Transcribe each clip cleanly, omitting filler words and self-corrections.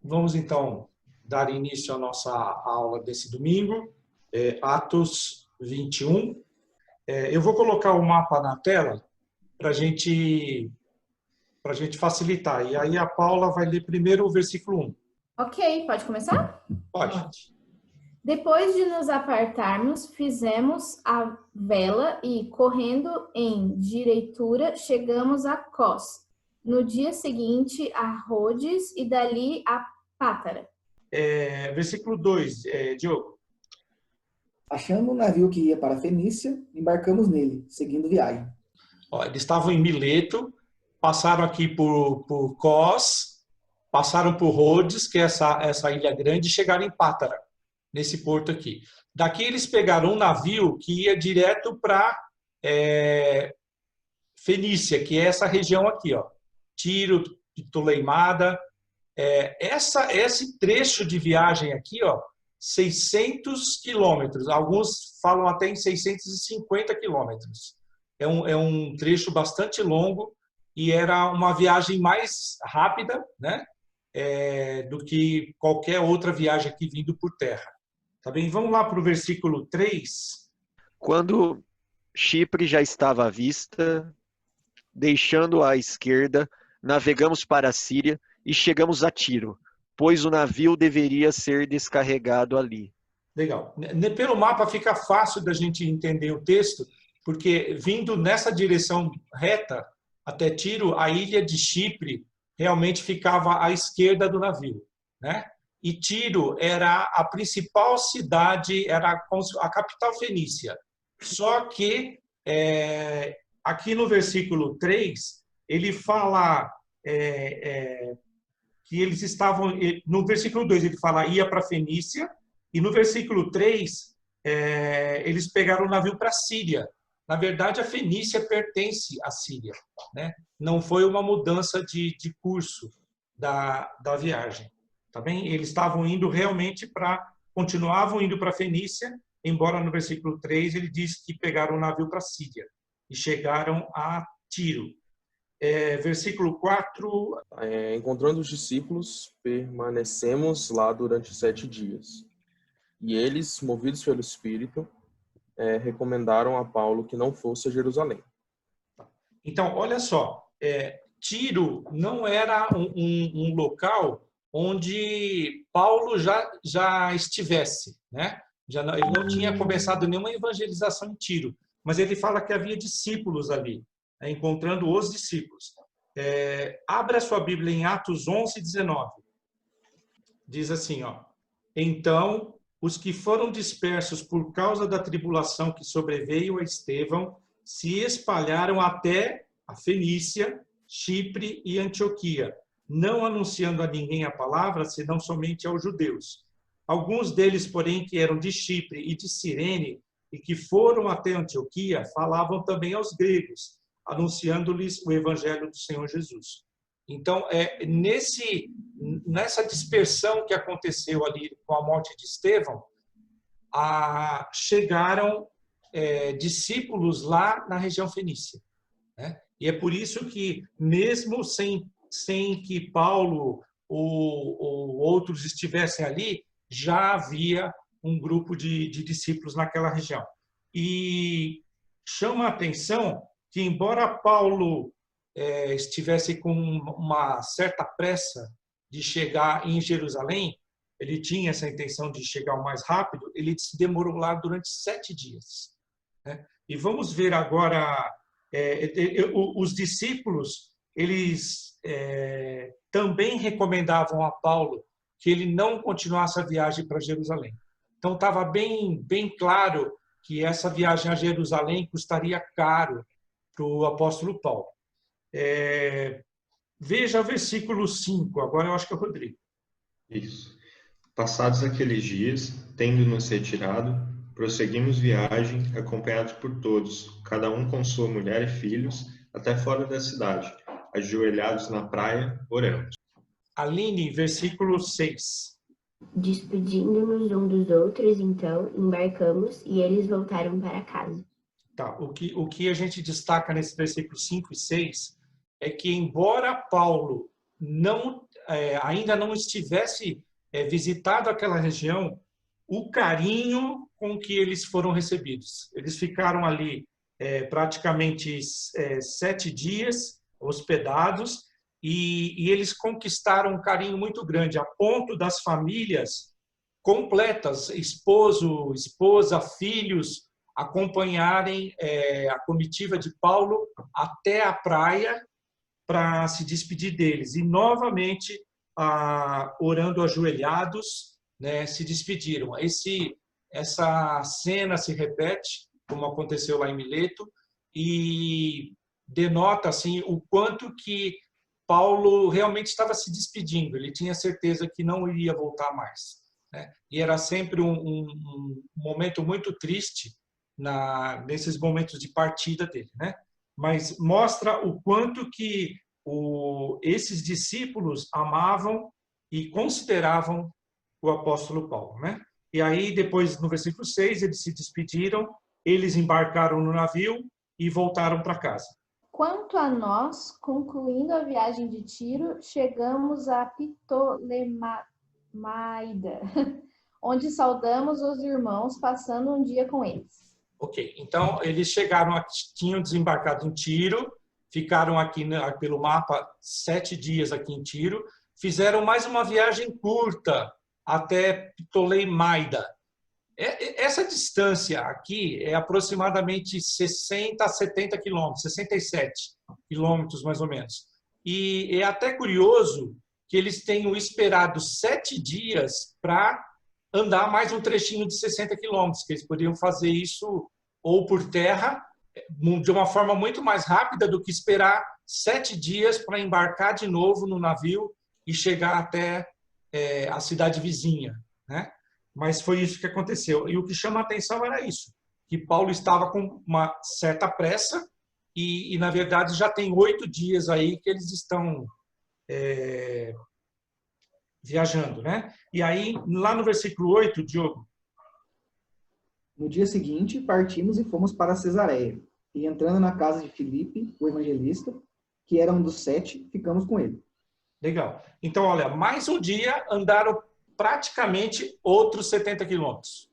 Vamos então dar início à nossa aula desse domingo, Atos 21. Eu vou colocar o mapa na tela para a gente facilitar. E aí a Paula vai ler primeiro o versículo 1. Ok, pode começar? Pode. Depois de nos apartarmos, fizemos a vela e, correndo em direitura, chegamos a Cós. No dia seguinte, a Rhodes e dali a Pátara. Versículo 2, Diogo. Achando um navio que ia para a Fenícia, embarcamos nele, seguindo viagem. Eles estavam em Mileto, passaram aqui por Cós, passaram por Rhodes, que é essa ilha grande, e chegaram em Pátara, nesse porto aqui. Daqui eles pegaram um navio que ia direto para Fenícia, que é essa região aqui, ó, Tiro, Ptolemada. Esse trecho de viagem aqui, ó, 600 quilômetros, alguns falam até em 650 quilômetros. É um trecho bastante longo e era uma viagem mais rápida, né, do que qualquer outra viagem aqui vindo por terra. Tá bem? Vamos lá para o versículo 3. Quando Chipre já estava à vista, deixando à esquerda, navegamos para a Síria e chegamos a Tiro, pois o navio deveria ser descarregado ali. Legal. Pelo mapa fica fácil da gente entender o texto, porque vindo nessa direção reta até Tiro, a ilha de Chipre realmente ficava à esquerda do navio, né? E Tiro era a principal cidade, era a capital fenícia. Só que aqui no versículo 3, ele fala que eles estavam... No versículo 2 ele fala ia para a Fenícia, e no versículo 3 eles pegaram o navio para a Síria. Na verdade, a Fenícia pertence à Síria, né? Não foi uma mudança de curso da viagem. Tá bem? Eles estavam indo realmente continuavam indo para a Fenícia, embora no versículo 3 ele diz que pegaram o navio para a Síria e chegaram a Tiro. Versículo 4. Encontrando os discípulos, permanecemos lá durante 7 dias. E eles, movidos pelo Espírito, recomendaram a Paulo que não fosse a Jerusalém. Então, olha só, Tiro não era um local onde Paulo já estivesse, né? Ele não tinha começado nenhuma evangelização em Tiro, mas ele fala que havia discípulos ali, encontrando os discípulos. Abra a sua Bíblia em Atos 11, 19. Diz assim, ó: Então, os que foram dispersos por causa da tribulação que sobreveio a Estevão se espalharam até a Fenícia, Chipre e Antioquia, não anunciando a ninguém a palavra, senão somente aos judeus. Alguns deles, porém, que eram de Chipre e de Cirene, e que foram até Antioquia, falavam também aos gregos, anunciando-lhes o evangelho do Senhor Jesus. Então, nessa dispersão que aconteceu ali com a morte de Estevão, chegaram discípulos lá na região fenícia, né? E é por isso que, mesmo sem que Paulo ou outros estivessem ali, já havia um grupo de discípulos naquela região. E chama a atenção que, embora Paulo estivesse com uma certa pressa de chegar em Jerusalém, ele tinha essa intenção de chegar o mais rápido, ele se demorou lá durante 7 dias, né? E vamos ver agora, os discípulos, eles também recomendavam a Paulo que ele não continuasse a viagem para Jerusalém. Então estava bem claro que essa viagem a Jerusalém custaria caro para o apóstolo Paulo. Veja o versículo 5, agora eu acho que é o Rodrigo. Isso. Passados aqueles dias, tendo-nos retirado, prosseguimos viagem, acompanhados por todos, cada um com sua mulher e filhos, até fora da cidade, ajoelhados na praia, orando. Aline, versículo 6. Despedindo-nos um dos outros, então, embarcamos e eles voltaram para casa. Tá, o que a gente destaca nesse versículo 5 e 6 é que, embora Paulo não ainda não estivesse visitado aquela região, o carinho com que eles foram recebidos. Eles ficaram ali praticamente 7 dias hospedados e eles conquistaram um carinho muito grande, a ponto das famílias completas, esposo, esposa, filhos, acompanharem a comitiva de Paulo até a praia para se despedir deles. E, novamente, orando ajoelhados, né, se despediram. Essa cena se repete, como aconteceu lá em Mileto, e denota assim, o quanto que Paulo realmente estava se despedindo. Ele tinha certeza que não iria voltar mais, né? E era sempre um momento muito triste nesses momentos de partida dele, né? Mas mostra o quanto que esses discípulos amavam e consideravam o apóstolo Paulo, né? E aí, depois, no versículo 6, eles se despediram, eles embarcaram no navio e voltaram para casa. Quanto a nós, concluindo a viagem de Tiro, chegamos a Ptolemaida, onde saudamos os irmãos, passando um dia com eles. Ok, então eles tinham desembarcado em Tiro, ficaram aqui pelo mapa 7 dias aqui em Tiro, fizeram mais uma viagem curta até Ptolemaida. Essa distância aqui é aproximadamente 60 a 70 quilômetros, 67 quilômetros mais ou menos. E é até curioso que eles tenham esperado 7 dias para andar mais um trechinho de 60 quilômetros, que eles poderiam fazer isso ou por terra, de uma forma muito mais rápida do que esperar 7 dias para embarcar de novo no navio e chegar até a cidade vizinha, né? Mas foi isso que aconteceu. E o que chama a atenção era isso, que Paulo estava com uma certa pressa e na verdade, já tem 8 dias aí que eles estão viajando, né? E aí, lá no versículo 8, Diogo. No dia seguinte, partimos e fomos para Cesareia. E entrando na casa de Filipe, o evangelista, que era um dos 7, ficamos com ele. Legal. Então, olha, mais um dia andaram praticamente outros 70 quilômetros,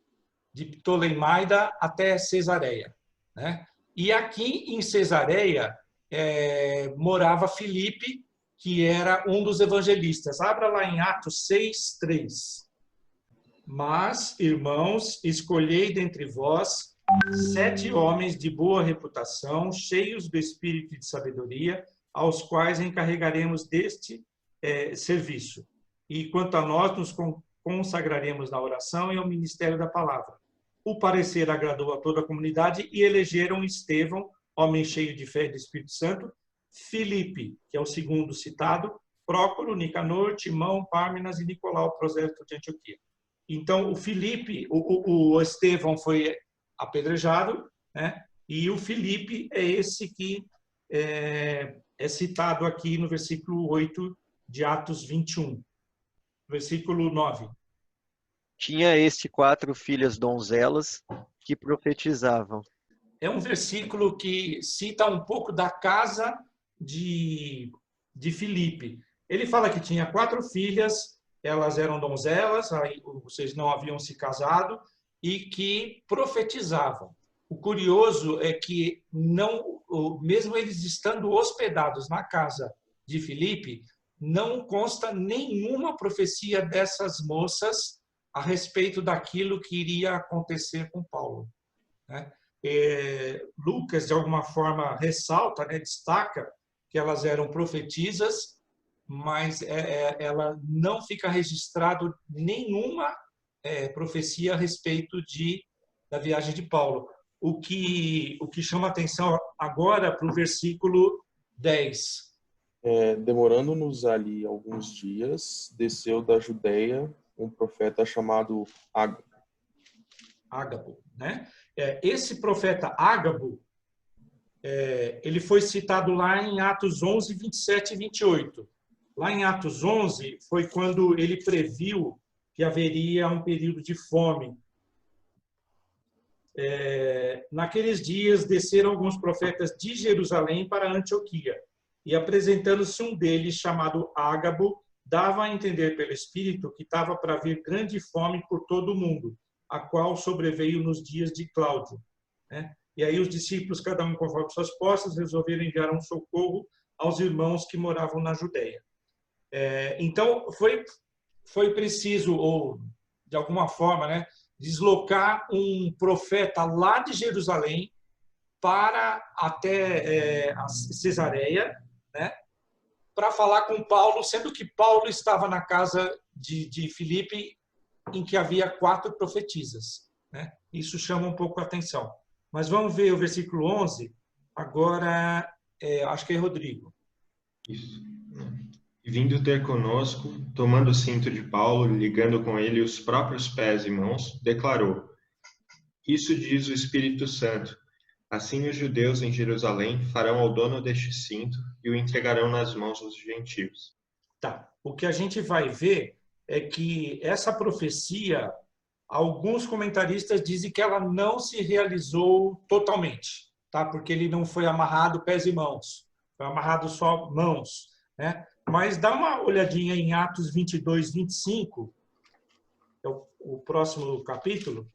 de Ptolemaida até Cesareia, né? E aqui em Cesareia morava Filipe, que era um dos evangelistas. Abra lá em Atos 6:3. Mas, irmãos, escolhei dentre vós 7 homens de boa reputação, cheios do espírito e de sabedoria, aos quais encarregaremos deste serviço. E quanto a nós, nos consagraremos na oração e ao ministério da palavra. O parecer agradou a toda a comunidade e elegeram Estevão, homem cheio de fé e do Espírito Santo, Filipe, que é o segundo citado, Prócoro, Nicanor, Timão, Pármenas e Nicolau, prosélito de Antioquia. Então, o Filipe, o Estevão foi apedrejado, né? E o Filipe é esse que é citado aqui no versículo 8 de Atos 21. Versículo 9. Tinha este 4 filhas donzelas que profetizavam. É um versículo que cita um pouco da casa de Filipe. Ele fala que tinha 4 filhas, elas eram donzelas, vocês não haviam se casado, e que profetizavam. O curioso é que, mesmo eles estando hospedados na casa de Filipe, não consta nenhuma profecia dessas moças a respeito daquilo que iria acontecer com Paulo, né? Lucas, de alguma forma, ressalta, né, destaca que elas eram profetisas, mas ela não fica registrado nenhuma profecia a respeito da viagem de Paulo. O que chama atenção agora para o versículo 10. Demorando-nos ali alguns dias, desceu da Judeia um profeta chamado Ágabo, né? Esse profeta Ágabo, ele foi citado lá em Atos 11, 27 e 28. Lá em Atos 11 foi quando ele previu que haveria um período de fome. Naqueles dias desceram alguns profetas de Jerusalém para Antioquia, e apresentando-se um deles, chamado Ágabo, dava a entender pelo Espírito que estava para vir grande fome por todo o mundo, a qual sobreveio nos dias de Cláudio, né? E aí os discípulos, cada um conforme suas posses, resolveram enviar um socorro aos irmãos que moravam na Judéia. Então, foi preciso, ou de alguma forma, né, deslocar um profeta lá de Jerusalém para até a Cesareia, né, para falar com Paulo, sendo que Paulo estava na casa de Filipe, em que havia 4 profetisas, né? Isso chama um pouco a atenção. Mas vamos ver o versículo 11, agora, acho que é Rodrigo. Isso. E vindo ter conosco, tomando o cinto de Paulo, ligando com ele os próprios pés e mãos, declarou: Isso diz o Espírito Santo. Assim os judeus em Jerusalém farão ao dono deste cinto e o entregarão nas mãos dos gentios. Tá. O que a gente vai ver é que essa profecia, alguns comentaristas dizem que ela não se realizou totalmente, tá? Porque ele não foi amarrado pés e mãos, foi amarrado só mãos, né? Mas dá uma olhadinha em Atos 22, 25, é o próximo capítulo,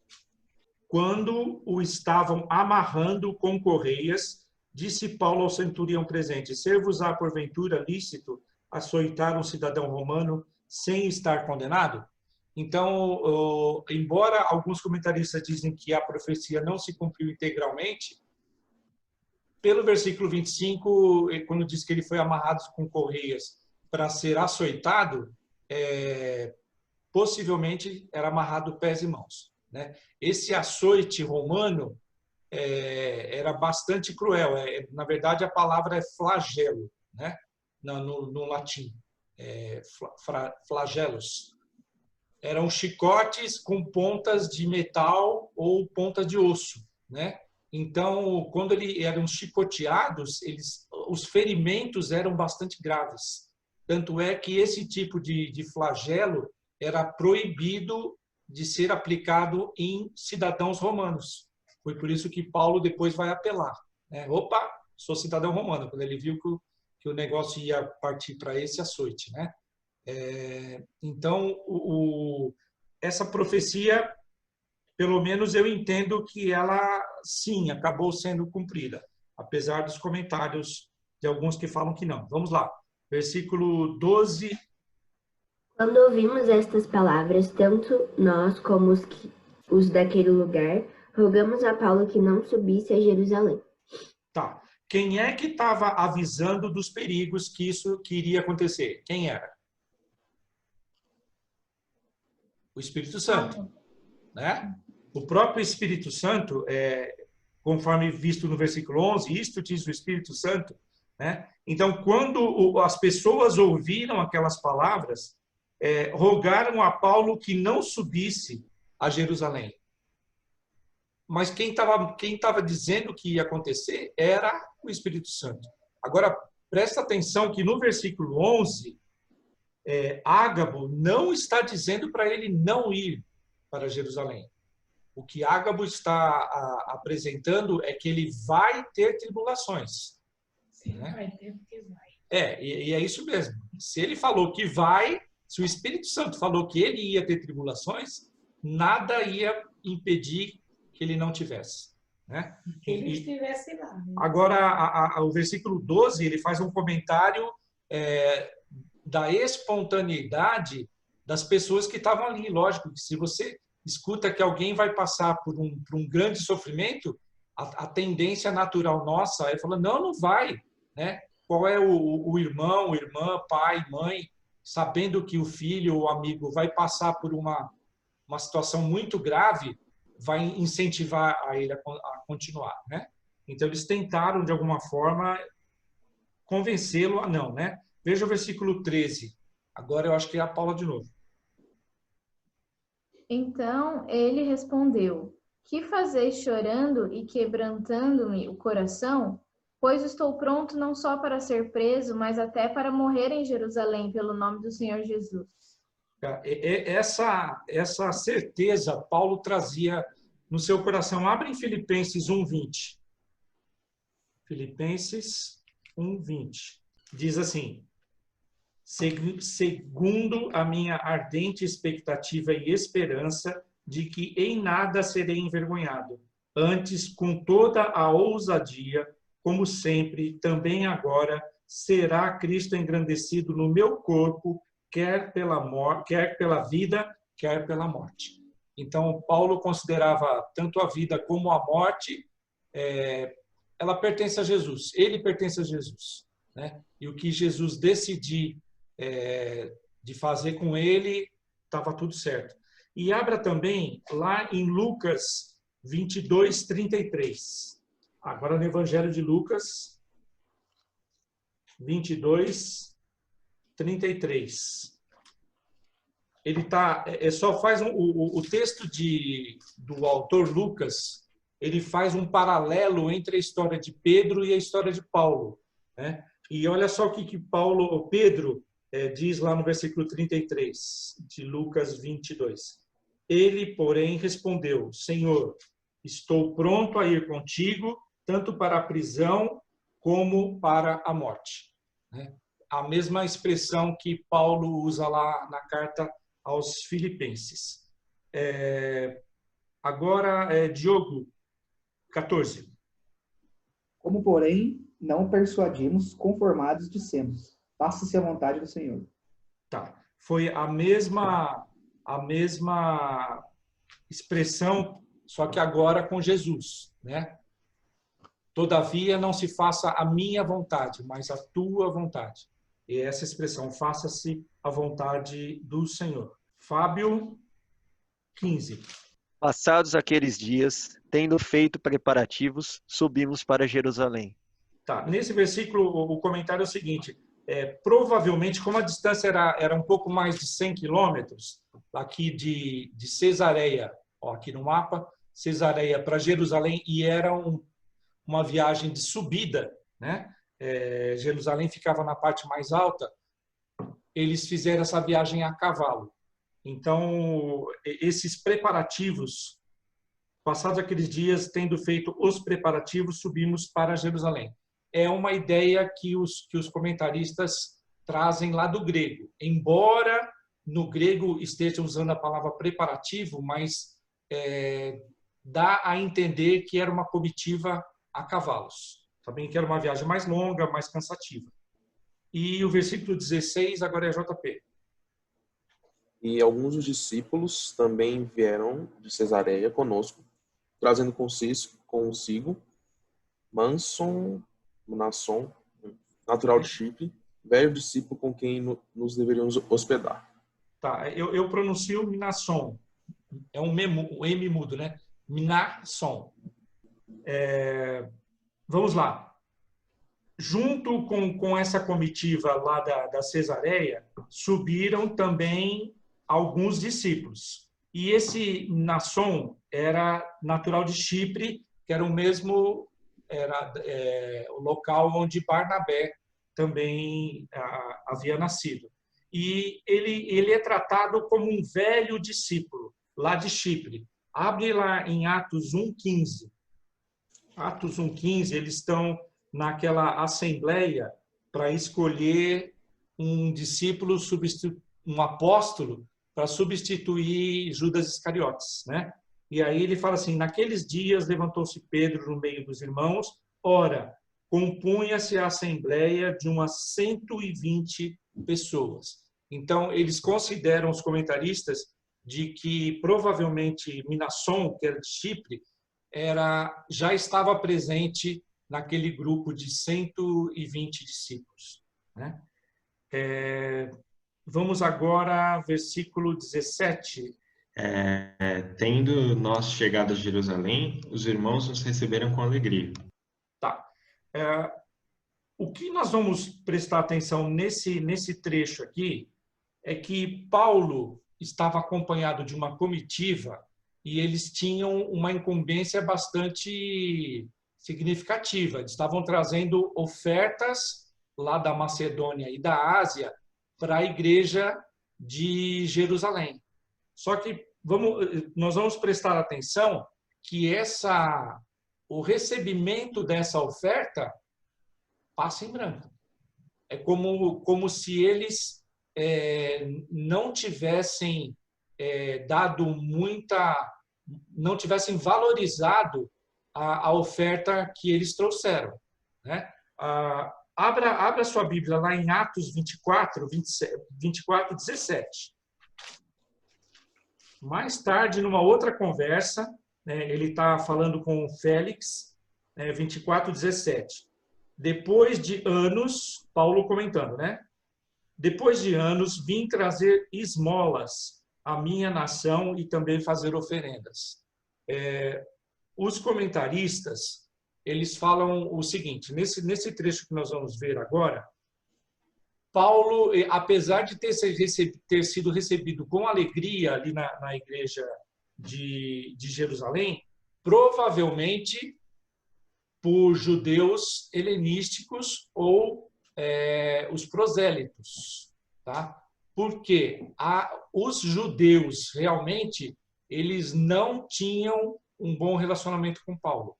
quando o estavam amarrando com correias, disse Paulo ao centurião presente: ser-vos-á porventura lícito açoitar um cidadão romano sem estar condenado? Então, embora alguns comentaristas dizem que a profecia não se cumpriu integralmente, pelo versículo 25, quando diz que ele foi amarrado com correias para ser açoitado, possivelmente era amarrado pés e mãos, né? Esse açoite romano era bastante cruel. Na verdade, a palavra é flagelo, né? No latim, flagelos. Eram chicotes com pontas de metal ou pontas de osso, né? Então, quando eram chicoteados, os ferimentos eram bastante graves. Tanto é que esse tipo de flagelo era proibido de ser aplicado em cidadãos romanos. Foi por isso que Paulo depois vai apelar, né? Opa, sou cidadão romano, quando ele viu que o negócio ia partir para esse açoite, né? Então, essa profecia, pelo menos eu entendo que ela, sim, acabou sendo cumprida, apesar dos comentários de alguns que falam que não. Vamos lá, versículo 12. Quando ouvimos estas palavras, tanto nós como os daquele lugar, rogamos a Paulo que não subisse a Jerusalém. Tá. Quem é que estava avisando dos perigos que isso iria acontecer? Quem era? O Espírito Santo, né? O próprio Espírito Santo, conforme visto no versículo 11, isto diz o Espírito Santo, né? Então, quando as pessoas ouviram aquelas palavras, rogaram a Paulo que não subisse a Jerusalém. Mas quem estava dizendo que ia acontecer era o Espírito Santo. Agora, presta atenção que no versículo 11, Ágabo não está dizendo para ele não ir para Jerusalém. O que Ágabo está apresentando é que ele vai ter tribulações. Sim, né? vai ter porque vai. E é isso mesmo. Se ele falou que vai, se o Espírito Santo falou que ele ia ter tribulações, nada ia impedir que ele não tivesse, né? Que ele estivesse lá. Né? Agora, o versículo 12, ele faz um comentário da espontaneidade das pessoas que estavam ali. Lógico que se você escuta que alguém vai passar por um grande sofrimento, a tendência natural nossa é falar, não vai, né? Qual é o irmão, irmã, pai, mãe, sabendo que o filho ou amigo vai passar por uma situação muito grave, vai incentivar a ele a continuar, né? Então, eles tentaram, de alguma forma, convencê-lo a não, né? Veja o versículo 13. Agora eu acho que é a Paula de novo. Então ele respondeu: que fazeis chorando e quebrantando-me o coração? Pois estou pronto não só para ser preso, mas até para morrer em Jerusalém pelo nome do Senhor Jesus. Essa certeza Paulo trazia no seu coração. Abre em Filipenses 1:20. Filipenses 1:20. Diz assim: segundo a minha ardente expectativa e esperança de que em nada serei envergonhado. Antes, com toda a ousadia, como sempre, também agora, será Cristo engrandecido no meu corpo, quer pela vida, quer pela morte. Então, Paulo considerava tanto a vida como a morte, ela pertence a Jesus, ele pertence a Jesus, né? E o que Jesus decidir de fazer com ele, estava tudo certo. E abra também lá em Lucas 22, 33. Agora no Evangelho de Lucas 22, 33. Ele só faz o texto do autor Lucas, ele faz um paralelo entre a história de Pedro e a história de Paulo, né? E olha só o que Pedro diz lá no versículo 33 de Lucas 22. Ele, porém, respondeu: Senhor, estou pronto a ir contigo, tanto para a prisão como para a morte. A mesma expressão que Paulo usa lá na carta aos Filipenses. Agora, Diogo, 14. Como, porém, não persuadimos, conformados dissemos, faça-se a vontade do Senhor. Tá. Foi a mesma expressão, só que agora com Jesus, né? Todavia não se faça a minha vontade, mas a tua vontade. E essa expressão, faça-se a vontade do Senhor. Fábio 15. Passados aqueles dias, tendo feito preparativos, subimos para Jerusalém. Tá. Nesse versículo, o comentário é o seguinte: provavelmente, como a distância era um pouco mais de 100 quilômetros, aqui de Cesareia, aqui no mapa, Cesareia para Jerusalém, e era uma viagem de subida, né? Jerusalém ficava na parte mais alta, eles fizeram essa viagem a cavalo. Então, esses preparativos, passados aqueles dias, tendo feito os preparativos, subimos para Jerusalém. É uma ideia que os comentaristas trazem lá do grego. Embora no grego esteja usando a palavra preparativo, mas dá a entender que era uma comitiva a cavalos. Também que era uma viagem mais longa, mais cansativa. E o versículo 16 agora é JP. E alguns dos discípulos também vieram de Cesareia conosco, trazendo consigo Mnason, natural de Chipre, velho discípulo com quem nos deveríamos hospedar. Tá, eu pronuncio Mnason. É um M mudo, né? Mnason. Vamos lá. Junto com essa comitiva lá da Cesareia, subiram também alguns discípulos. E esse Mnason era natural de Chipre, que era o local onde Barnabé também havia nascido. E ele é tratado como um velho discípulo, lá de Chipre. Abre lá em Atos 1,15. Atos 1,15, eles estão naquela assembleia para escolher um discípulo, um apóstolo, para substituir Judas Iscariotes, né? E aí ele fala assim: naqueles dias levantou-se Pedro no meio dos irmãos, ora, compunha-se a assembleia de umas 120 pessoas. Então, eles consideram, os comentaristas, de que provavelmente Mnason, que era de Chipre, já estava presente naquele grupo de 120 discípulos, né? Vamos agora, versículo 17. Tendo nós chegado a Jerusalém, os irmãos nos receberam com alegria. Tá. O que nós vamos prestar atenção nesse trecho aqui é que Paulo estava acompanhado de uma comitiva e eles tinham uma incumbência bastante significativa. Eles estavam trazendo ofertas lá da Macedônia e da Ásia para a igreja de Jerusalém. Só que nós vamos prestar atenção que o recebimento dessa oferta passa em branco. É como se eles não tivessem não tivessem valorizado a oferta que eles trouxeram, né? Abra sua Bíblia lá em Atos 24, 17. Mais tarde, numa outra conversa, né, ele está falando com o Félix, 24, 17. Depois de anos, Paulo comentando, né? Depois de anos, vim trazer esmolas à minha nação e também fazer oferendas. Os comentaristas, eles falam o seguinte, nesse trecho que nós vamos ver agora, Paulo, apesar de ter sido recebido com alegria ali na igreja de Jerusalém, provavelmente por judeus helenísticos ou os prosélitos, tá? Porque os judeus realmente eles não tinham um bom relacionamento com Paulo.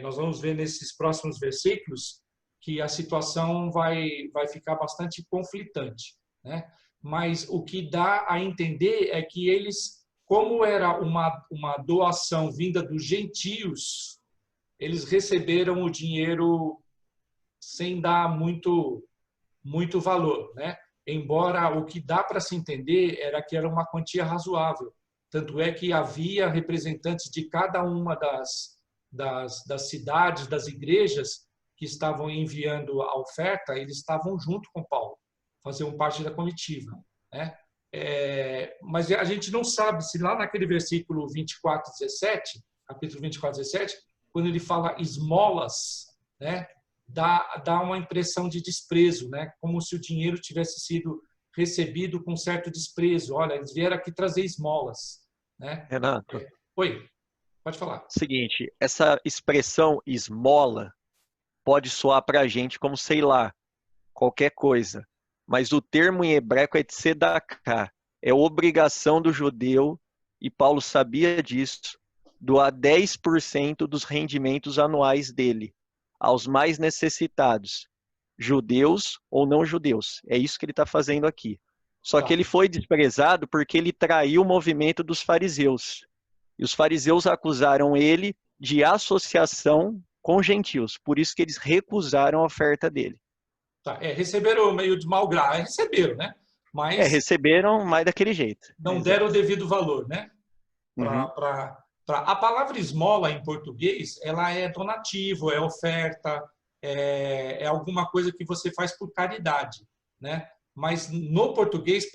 Nós vamos ver nesses próximos versículos que a situação vai ficar bastante conflitante, né? Mas o que dá a entender é que eles, como era uma doação vinda dos gentios, eles receberam o dinheiro sem dar muito valor, né? Embora o que dá para se entender era que era uma quantia razoável. Tanto é que havia representantes de cada uma das cidades, das igrejas que estavam enviando a oferta, eles estavam junto com Paulo, faziam parte da comitiva, né? Mas a gente não sabe se lá naquele versículo 24, 17, capítulo 24, 17, quando ele fala esmolas, né, dá uma impressão de desprezo, né, como se o dinheiro tivesse sido recebido com certo desprezo. Olha, eles vieram aqui trazer esmolas, né? Renato, Oi, pode falar. seguinte, essa expressão esmola pode soar para a gente como, sei lá, qualquer coisa. Mas o termo em hebraico é tzedaká. É obrigação do judeu, e Paulo sabia disso, doar 10% dos rendimentos anuais dele aos mais necessitados, judeus ou não judeus. É isso que ele está fazendo aqui. Só que ele foi desprezado porque ele traiu o movimento dos fariseus. E os fariseus acusaram ele de associação com gentios. Por isso que eles recusaram a oferta dele. Receberam meio de mau grado. Receberam, né? Mas receberam, mas daquele jeito. Não deram o devido valor, né? Uhum. A palavra esmola em português, ela é donativo, é oferta, é alguma coisa que você faz por caridade, né? Mas no português,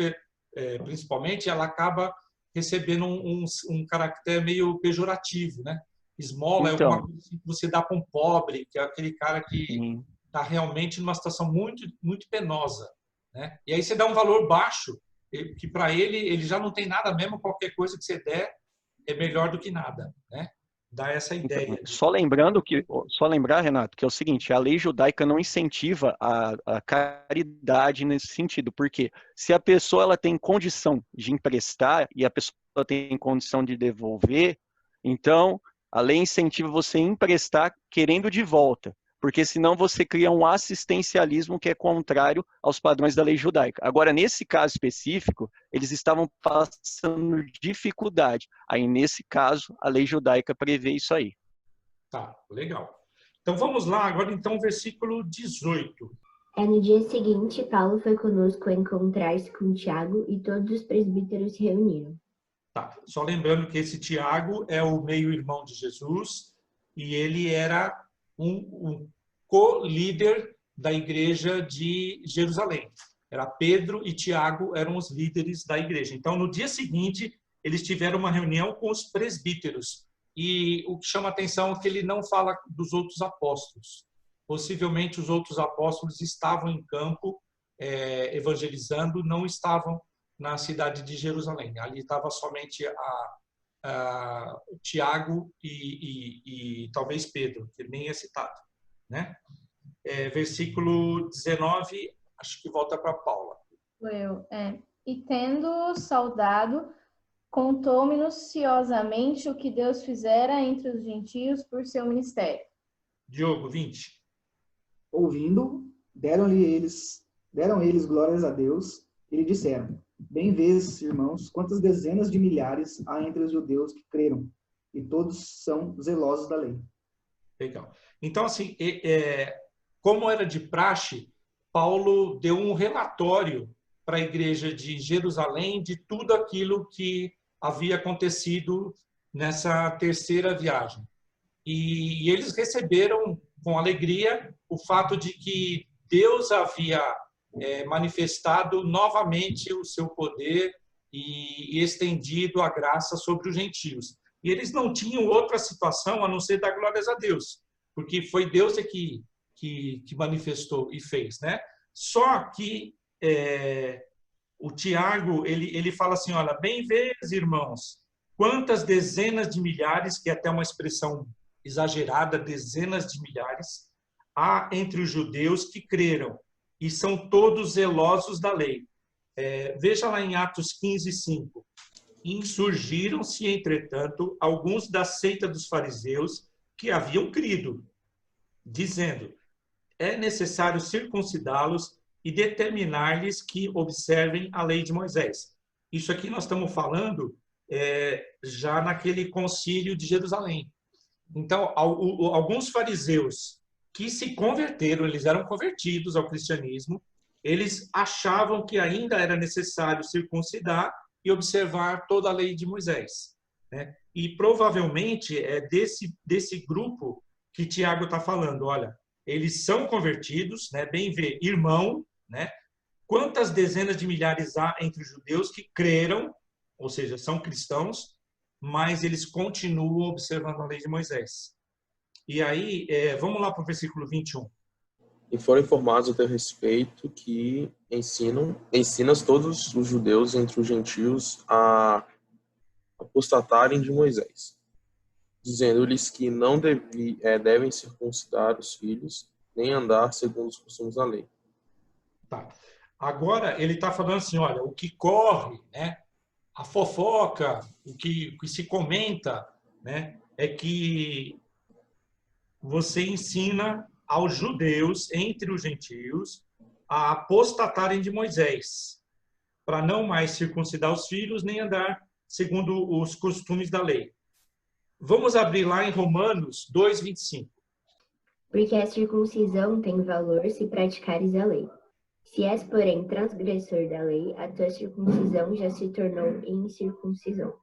principalmente, ela acaba recebendo um caráter meio pejorativo, né? Esmola Então, é alguma coisa que você dá para um pobre, que é aquele cara que está realmente numa situação muito, muito penosa, né? E aí você dá um valor baixo, que para ele já não tem nada mesmo, qualquer coisa que você der é melhor do que nada, né? Dá essa ideia. Então, só lembrar, Renato, que é o seguinte, a lei judaica não incentiva a caridade nesse sentido, porque se a pessoa ela tem condição de emprestar e a pessoa tem condição de devolver, então a lei incentiva você a emprestar querendo de volta, porque senão você cria um assistencialismo que é contrário aos padrões da lei judaica. Agora, nesse caso específico, eles estavam passando dificuldade. Aí, nesse caso, a lei judaica prevê isso aí. Tá, legal. Então, vamos lá agora, então, versículo 18. No dia seguinte, Paulo foi conosco encontrar-se com Tiago e todos os presbíteros se reuniram. Tá, só lembrando que esse Tiago é o meio-irmão de Jesus e ele era um co-líder da igreja de Jerusalém. Era Pedro e Tiago eram os líderes da igreja. Então, no dia seguinte, eles tiveram uma reunião com os presbíteros. E o que chama a atenção é que ele não fala dos outros apóstolos. Possivelmente, os outros apóstolos estavam em campo evangelizando, não estavam na cidade de Jerusalém. Ali estava somente Tiago e talvez Pedro, que nem é citado, né? Versículo 19, acho que volta para Paula. E tendo saudado, contou minuciosamente o que Deus fizera entre os gentios por seu ministério. Diogo, 20. Ouvindo, deram-lhe eles Deram eles glórias a Deus e lhe disseram: Bem vês, irmãos, quantas dezenas de milhares há entre os judeus que creram, e todos são zelosos da lei. Legal. Então, assim, como era de praxe, Paulo deu um relatório para a igreja de Jerusalém de tudo aquilo que havia acontecido nessa terceira viagem. E eles receberam com alegria o fato de que Deus havia manifestado novamente o seu poder e estendido a graça sobre os gentios. E eles não tinham outra situação a não ser dar glórias a Deus, porque foi Deus que manifestou e fez, né? Só que o Tiago, ele fala assim, olha, bem vês, irmãos, quantas dezenas de milhares, que é até uma expressão exagerada, dezenas de milhares, há entre os judeus que creram, e são todos zelosos da lei. Veja lá em Atos 15, 5. Insurgiram-se, entretanto, alguns da seita dos fariseus que haviam crido, dizendo, é necessário circuncidá-los e determinar-lhes que observem a lei de Moisés. Isso aqui nós estamos falando já naquele concílio de Jerusalém. Então, alguns fariseus que se converteram, eles eram convertidos ao cristianismo, eles achavam que ainda era necessário circuncidar e observar toda a lei de Moisés, né? E provavelmente é desse grupo que Tiago está falando. Olha, eles são convertidos, né? Bem ver, irmão, né? Quantas dezenas de milhares há entre os judeus que creram, ou seja, são cristãos, mas eles continuam observando a lei de Moisés. E aí, vamos lá para o versículo 21. E foram informados a teu respeito que ensinas todos os judeus entre os gentios a apostatarem de Moisés, dizendo-lhes que não devem circuncidar os filhos, nem andar segundo os costumes da lei. Tá. Agora, ele está falando assim, olha, o que corre, né, a fofoca, o que se comenta, né, é que você ensina aos judeus, entre os gentios, a apostatarem de Moisés, para não mais circuncidar os filhos, nem andar segundo os costumes da lei. Vamos abrir lá em Romanos 2, 25. Porque a circuncisão tem valor se praticares a lei. Se és, porém, transgressor da lei, a tua circuncisão já se tornou incircuncisão.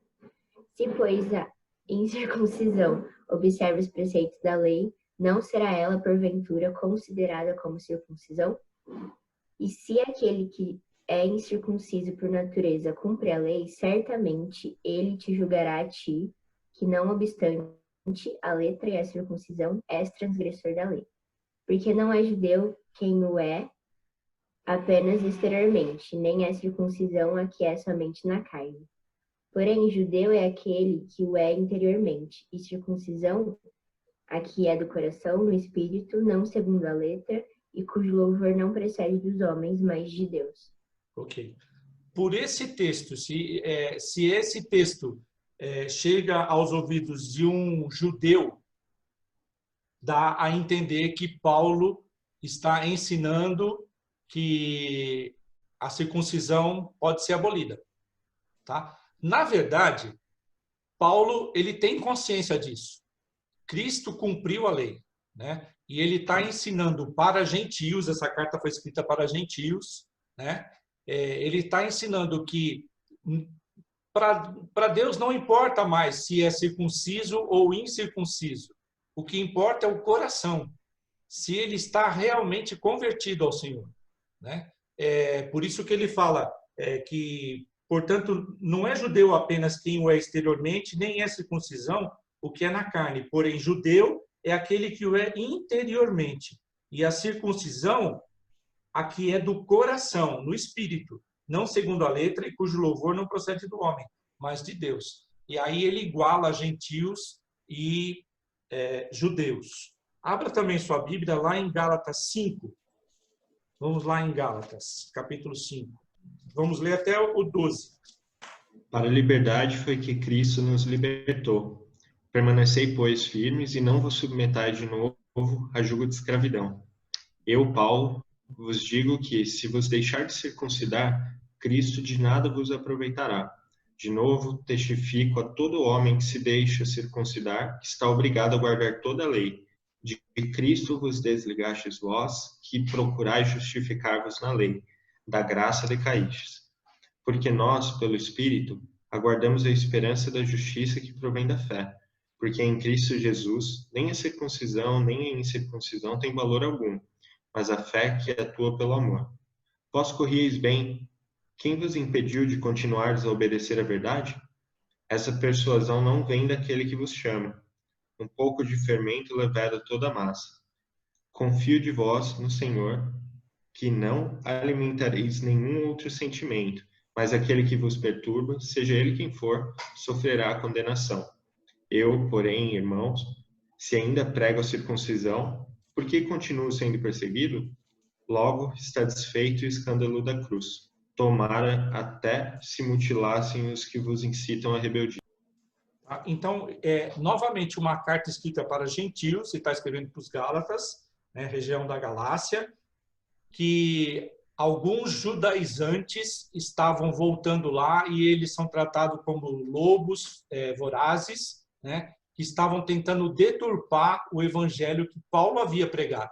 Se, pois, a incircuncisão observa os preceitos da lei, não será ela, porventura, considerada como circuncisão? E se aquele que é incircunciso por natureza cumpre a lei, certamente ele te julgará a ti, que não obstante a letra e a circuncisão, és transgressor da lei. Porque não é judeu quem o é apenas exteriormente, nem é circuncisão a que é somente na carne. Porém, judeu é aquele que o é interiormente, e circuncisão a que é do coração, no espírito, não segundo a letra, e cujo louvor não procede dos homens, mas de Deus. Ok. Por esse texto, se esse texto chega aos ouvidos de um judeu, dá a entender que Paulo está ensinando que a circuncisão pode ser abolida, tá? Na verdade, Paulo ele tem consciência disso. Cristo cumpriu a lei, né? E ele está ensinando para gentios, essa carta foi escrita para gentios, né? Ele está ensinando que para Deus não importa mais se é circunciso ou incircunciso. O que importa é o coração, se ele está realmente convertido ao Senhor, né? Por isso que ele fala que, portanto, não é judeu apenas quem o é exteriormente, nem é circuncisão o que é na carne, porém judeu é aquele que o é interiormente. E a circuncisão, a que é do coração, no espírito, não segundo a letra, e cujo louvor não procede do homem, mas de Deus. E aí ele iguala gentios e judeus. Abra também sua Bíblia lá em Gálatas 5. Vamos lá em Gálatas, capítulo 5. Vamos ler até o 12. Para a liberdade foi que Cristo nos libertou. Permanecei, pois, firmes e não vos submetais de novo a jugo de escravidão. Eu, Paulo, vos digo que, se vos deixar de circuncidar, Cristo de nada vos aproveitará. De novo, testifico a todo homem que se deixa circuncidar, que está obrigado a guardar toda a lei. De Cristo vos desligastes vós, que procurais justificar-vos na lei. Da graça decaístes. Porque nós, pelo Espírito, aguardamos a esperança da justiça que provém da fé. Porque em Cristo Jesus, nem a circuncisão, nem a incircuncisão tem valor algum, mas a fé que atua pelo amor. Vós corrieis bem. Quem vos impediu de continuares a obedecer à verdade? Essa persuasão não vem daquele que vos chama. Um pouco de fermento leveda toda a massa. Confio de vós no Senhor, que não alimentareis nenhum outro sentimento, mas aquele que vos perturba, seja ele quem for, sofrerá a condenação. Eu, porém, irmãos, se ainda prego a circuncisão, por que continuo sendo perseguido? Logo está desfeito o escândalo da cruz. Tomara até se mutilassem os que vos incitam à rebeldia. Então, novamente, uma carta escrita para gentios, e está escrevendo para os Gálatas, né, região da Galácia, que alguns judaizantes estavam voltando lá e eles são tratados como lobos vorazes, né, que estavam tentando deturpar o evangelho que Paulo havia pregado.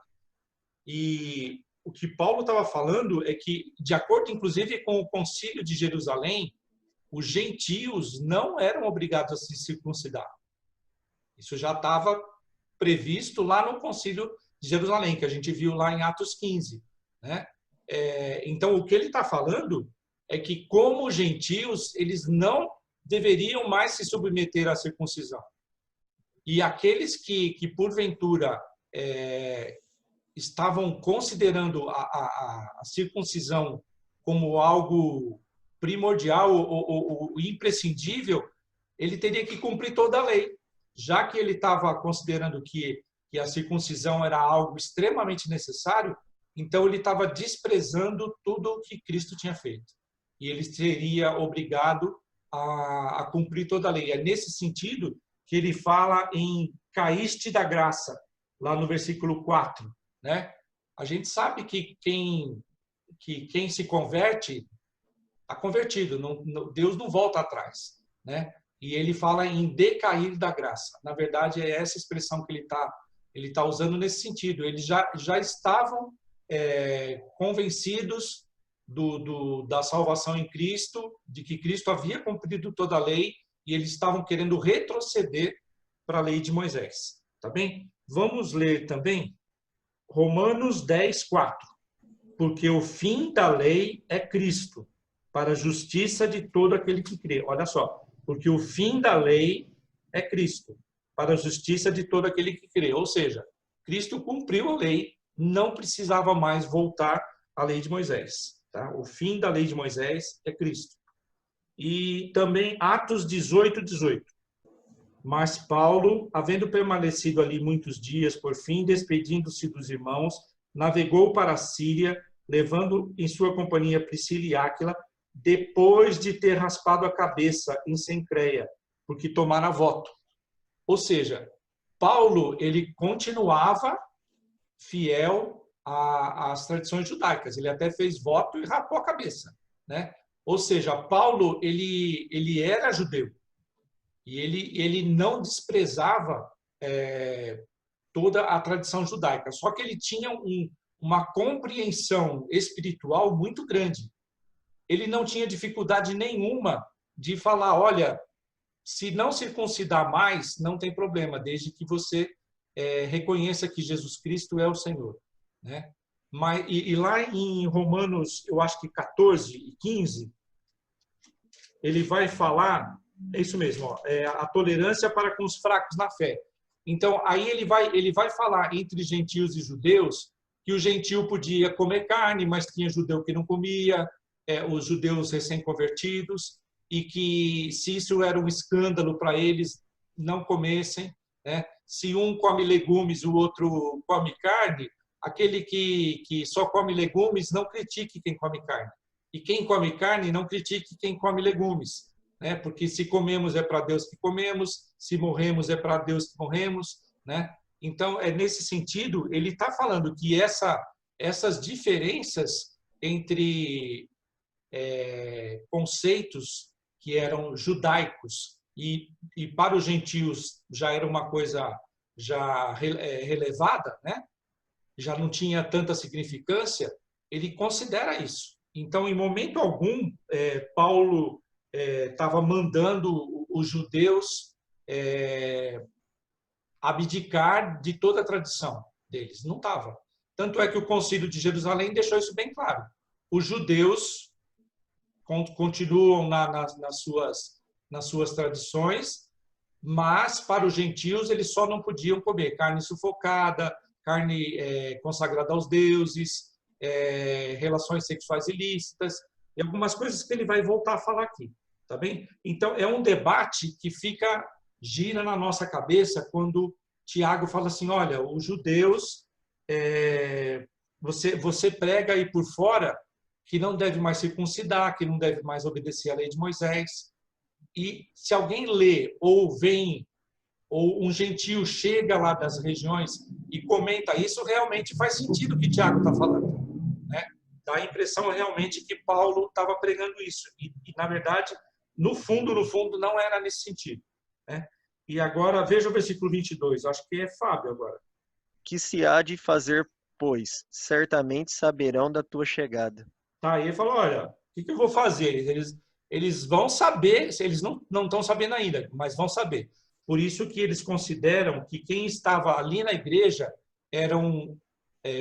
E o que Paulo estava falando é que, de acordo, inclusive, com o Concílio de Jerusalém, os gentios não eram obrigados a se circuncidar. Isso já estava previsto lá no Concílio de Jerusalém, que a gente viu lá em Atos 15. Né? Então, o que ele está falando é que, como gentios, eles não deveriam mais se submeter à circuncisão. E aqueles que porventura, estavam considerando a circuncisão como algo primordial ou imprescindível, ele teria que cumprir toda a lei. Já que ele estava considerando que a circuncisão era algo extremamente necessário, então ele estava desprezando tudo o que Cristo tinha feito. E ele seria obrigado a cumprir toda a lei. É nesse sentido que ele fala em caíste da graça, lá no versículo 4. Né? A gente sabe que quem se converte está convertido, Deus não volta atrás. Né? E ele fala em decair da graça. Na verdade, é essa expressão que ele tá usando nesse sentido. Eles já estavam convencidos da salvação em Cristo, de que Cristo havia cumprido toda a lei, e eles estavam querendo retroceder para a lei de Moisés. Tá bem? Vamos ler também Romanos 10, 4. Porque o fim da lei é Cristo, para a justiça de todo aquele que crê. Olha só. Porque o fim da lei é Cristo, para a justiça de todo aquele que crê. Ou seja, Cristo cumpriu a lei, não precisava mais voltar à lei de Moisés. Tá? O fim da lei de Moisés é Cristo. E também Atos 18, 18. Mas Paulo, havendo permanecido ali muitos dias, por fim, despedindo-se dos irmãos, navegou para a Síria, levando em sua companhia Priscila e Áquila, depois de ter raspado a cabeça em Cencreia, porque tomara voto. Ou seja, Paulo, ele continuava fiel às tradições judaicas. Ele até fez voto e rapou a cabeça. Né? Ou seja, Paulo, ele era judeu. E ele não desprezava toda a tradição judaica. Só que ele tinha uma compreensão espiritual muito grande. Ele não tinha dificuldade nenhuma de falar, olha, se não circuncidar mais, não tem problema, desde que você reconheça que Jesus Cristo é o Senhor. Né? E lá em Romanos, eu acho que 14 e 15, ele vai falar, é isso mesmo, ó, a tolerância para com os fracos na fé. Então, aí ele vai falar entre gentios e judeus, que o gentio podia comer carne, mas tinha judeu que não comia, os judeus recém-convertidos, e que se isso era um escândalo para eles, não comessem. Né? Se um come legumes, o outro come carne, aquele que só come legumes não critique quem come carne. E quem come carne não critique quem come legumes. Né? Porque se comemos é para Deus que comemos, se morremos é para Deus que morremos. Né? Então, nesse sentido, ele está falando que essas diferenças entre conceitos que eram judaicos e para os gentios já era uma coisa já relevada, né? Já não tinha tanta significância, ele considera isso. Então, em momento algum, Paulo estava mandando os judeus abdicar de toda a tradição deles. Não estava. Tanto é que o Concílio de Jerusalém deixou isso bem claro. Os judeus continuam nas suas tradições, mas para os gentios eles só não podiam comer carne sufocada, carne consagrada aos deuses, relações sexuais ilícitas, e algumas coisas que ele vai voltar a falar aqui, tá bem? Então, é um debate que gira na nossa cabeça quando Tiago fala assim, olha, os judeus, você prega aí por fora que não deve mais circuncidar, que não deve mais obedecer à lei de Moisés, e se alguém lê ou vem ou um gentio chega lá das regiões e comenta isso, realmente faz sentido o que Tiago está falando, né? Dá a impressão realmente que Paulo estava pregando isso. E, na verdade, no fundo, não era nesse sentido, né? E agora, veja o versículo 22. Acho que é Fábio agora. Que se há de fazer, pois, certamente saberão da tua chegada. Tá, e ele falou, olha, o que eu vou fazer? Eles vão saber, eles não estão sabendo ainda, mas vão saber. Por isso que eles consideram que quem estava ali na igreja eram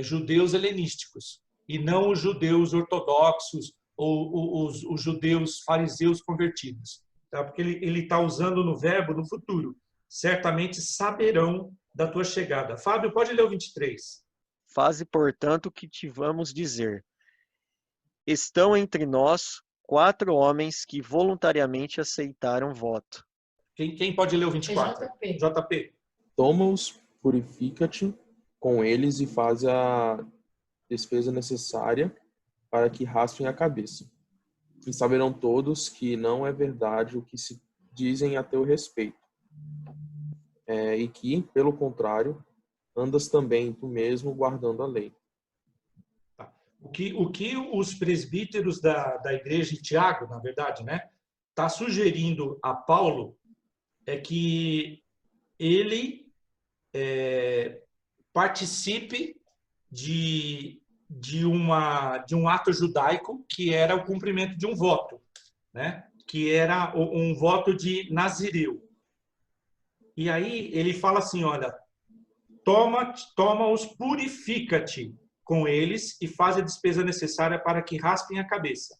judeus helenísticos, e não os judeus ortodoxos ou os judeus fariseus convertidos. Tá? Porque ele está usando no verbo no futuro. Certamente saberão da tua chegada. Fábio, pode ler o 23. Faze, portanto, o que te vamos dizer. Estão entre nós 4 homens que voluntariamente aceitaram voto. Quem pode ler o 24? JP. Toma-os, purifica-te com eles e faz a despesa necessária para que raspem a cabeça. E saberão todos que não é verdade o que se dizem a teu respeito. E que, pelo contrário, andas também tu mesmo guardando a lei. O que os presbíteros da igreja de Tiago, na verdade, né, está sugerindo a Paulo é que ele participe de um ato judaico que era o cumprimento de um voto, né? Que era um voto de Nazireu. E aí ele fala assim, olha, toma-os, purifica-te com eles e faz a despesa necessária para que raspem a cabeça.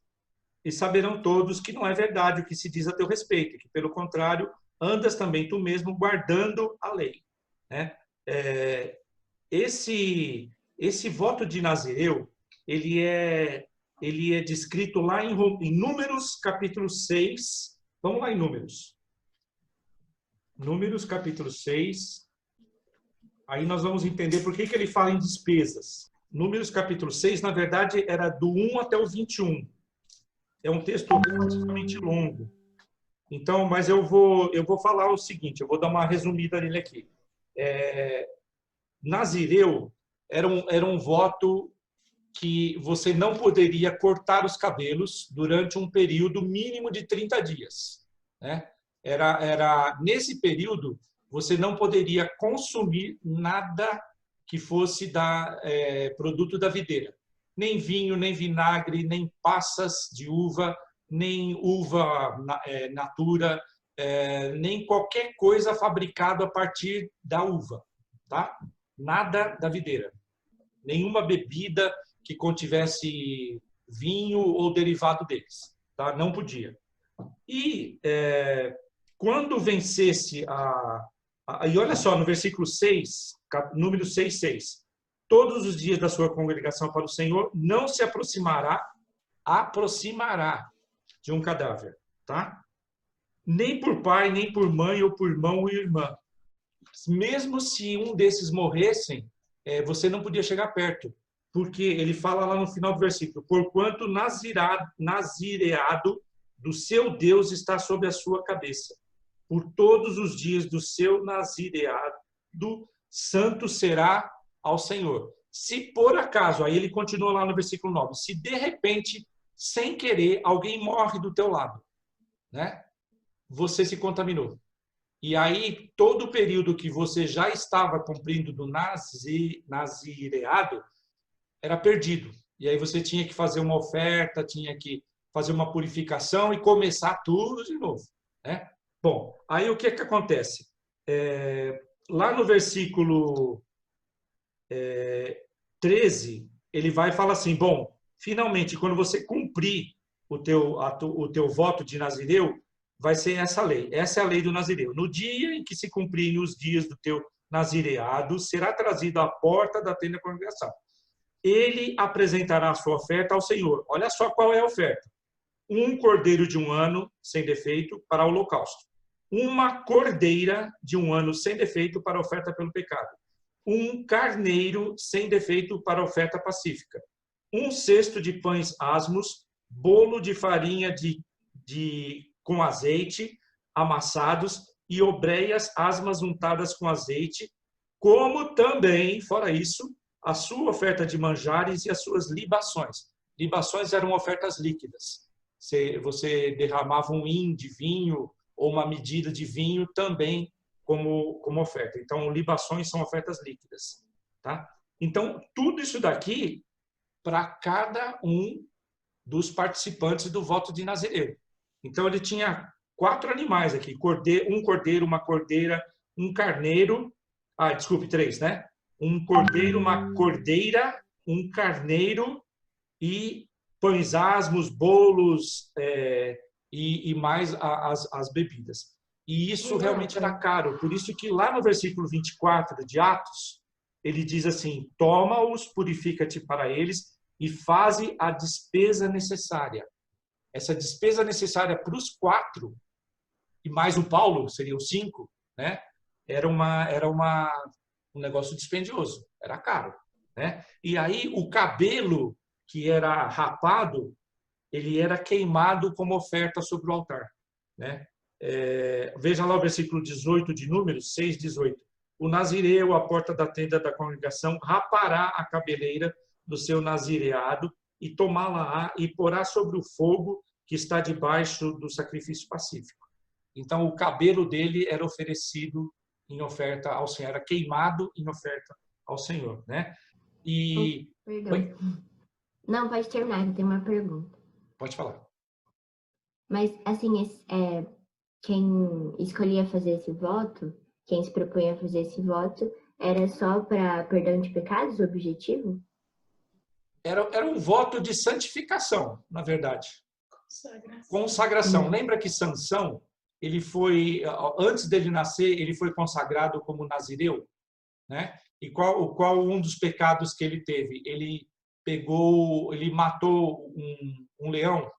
E saberão todos que não é verdade o que se diz a teu respeito, que, pelo contrário, andas também tu mesmo guardando a lei, né? Esse voto de Nazireu, ele é descrito lá em Números, capítulo 6. Vamos lá em Números. Números, capítulo 6. Aí nós vamos entender por que ele fala em despesas. Números, capítulo 6, na verdade, era do 1 até o 21. É um texto relativamente longo. Então, mas eu vou falar o seguinte, eu vou dar uma resumida nele aqui. Nazireu era um voto que você não poderia cortar os cabelos durante um período mínimo de 30 dias, né? Nesse período, você não poderia consumir nada que fosse produto da videira. Nem vinho, nem vinagre, nem passas de uva, nem uva natura, nem qualquer coisa fabricada a partir da uva, tá? Nada da videira. Nenhuma bebida que contivesse vinho ou derivado deles, tá? Não podia. E quando vencesse e olha só, no versículo 6, número 6:6, todos os dias da sua congregação para o Senhor não se aproximará de um cadáver, tá? Nem por pai, nem por mãe, ou por irmão ou irmã. Mesmo se um desses morressem, você não podia chegar perto, porque ele fala lá no final do versículo, porquanto nazireado do seu Deus está sobre a sua cabeça. Por todos os dias do seu nazireado, santo será ao Senhor. Se por acaso, aí ele continua lá no versículo 9, se de repente, sem querer, alguém morre do teu lado, né? Você se contaminou. E aí, todo o período que você já estava cumprindo do nazireado era perdido. E aí você tinha que fazer uma oferta, tinha que fazer uma purificação e começar tudo de novo, né? Bom, aí o que acontece? Lá no versículo 13, ele vai e fala assim, bom, finalmente, quando você cumprir o teu voto de nazireu, vai ser essa lei. Essa é a lei do nazireu. No dia em que se cumprirem os dias do teu nazireado, será trazido à porta da tenda da congregação. Ele apresentará a sua oferta ao Senhor. Olha só qual é a oferta. Um cordeiro de 1 ano, sem defeito, para o holocausto. Uma cordeira de 1 ano, sem defeito, para a oferta pelo pecado. Um carneiro, sem defeito, para a oferta pacífica. 1 cesto de pães asmos, bolo de farinha com azeite, amassados, e obreias asmas untadas com azeite, como também, fora isso, a sua oferta de manjares e as suas libações. Libações eram ofertas líquidas. Você derramava um hin de vinho ou uma medida de vinho também como oferta. Então, libações são ofertas líquidas. Tá? Então, tudo isso daqui para cada um dos participantes do voto de Nazireu. Então, ele tinha 4 animais aqui, um cordeiro, uma cordeira, um carneiro, 3, né? Um cordeiro, uma cordeira, um carneiro e pães asmos, bolos e mais as bebidas. E isso realmente era caro. Por isso que lá no versículo 24 de Atos, ele diz assim, toma-os, purifica-te para eles e faze a despesa necessária. Essa despesa necessária para os 4, e mais o Paulo, seriam 5, né? Era um negócio dispendioso, era caro, né? E aí o cabelo que era rapado, ele era queimado como oferta sobre o altar, né? Veja lá o versículo 18 de Números, 6:18. O nazireu, à porta da tenda da congregação, rapará a cabeleira do seu nazireado e tomá-la e porá sobre o fogo que está debaixo do sacrifício pacífico. Então, o cabelo dele era oferecido em oferta ao Senhor, era queimado em oferta ao Senhor, né? E... Perdão. Oi? Não, pode terminar, eu tenho uma pergunta. Pode falar. Mas, assim, quem escolhia fazer esse voto, quem se propunha a fazer esse voto, era só para perdão de pecados, o objetivo? Era um voto de santificação, na verdade. Consagração. Lembra que Sansão, ele foi, antes dele nascer, ele foi consagrado como nazireu, né? E qual um dos pecados que ele teve? Ele matou um leão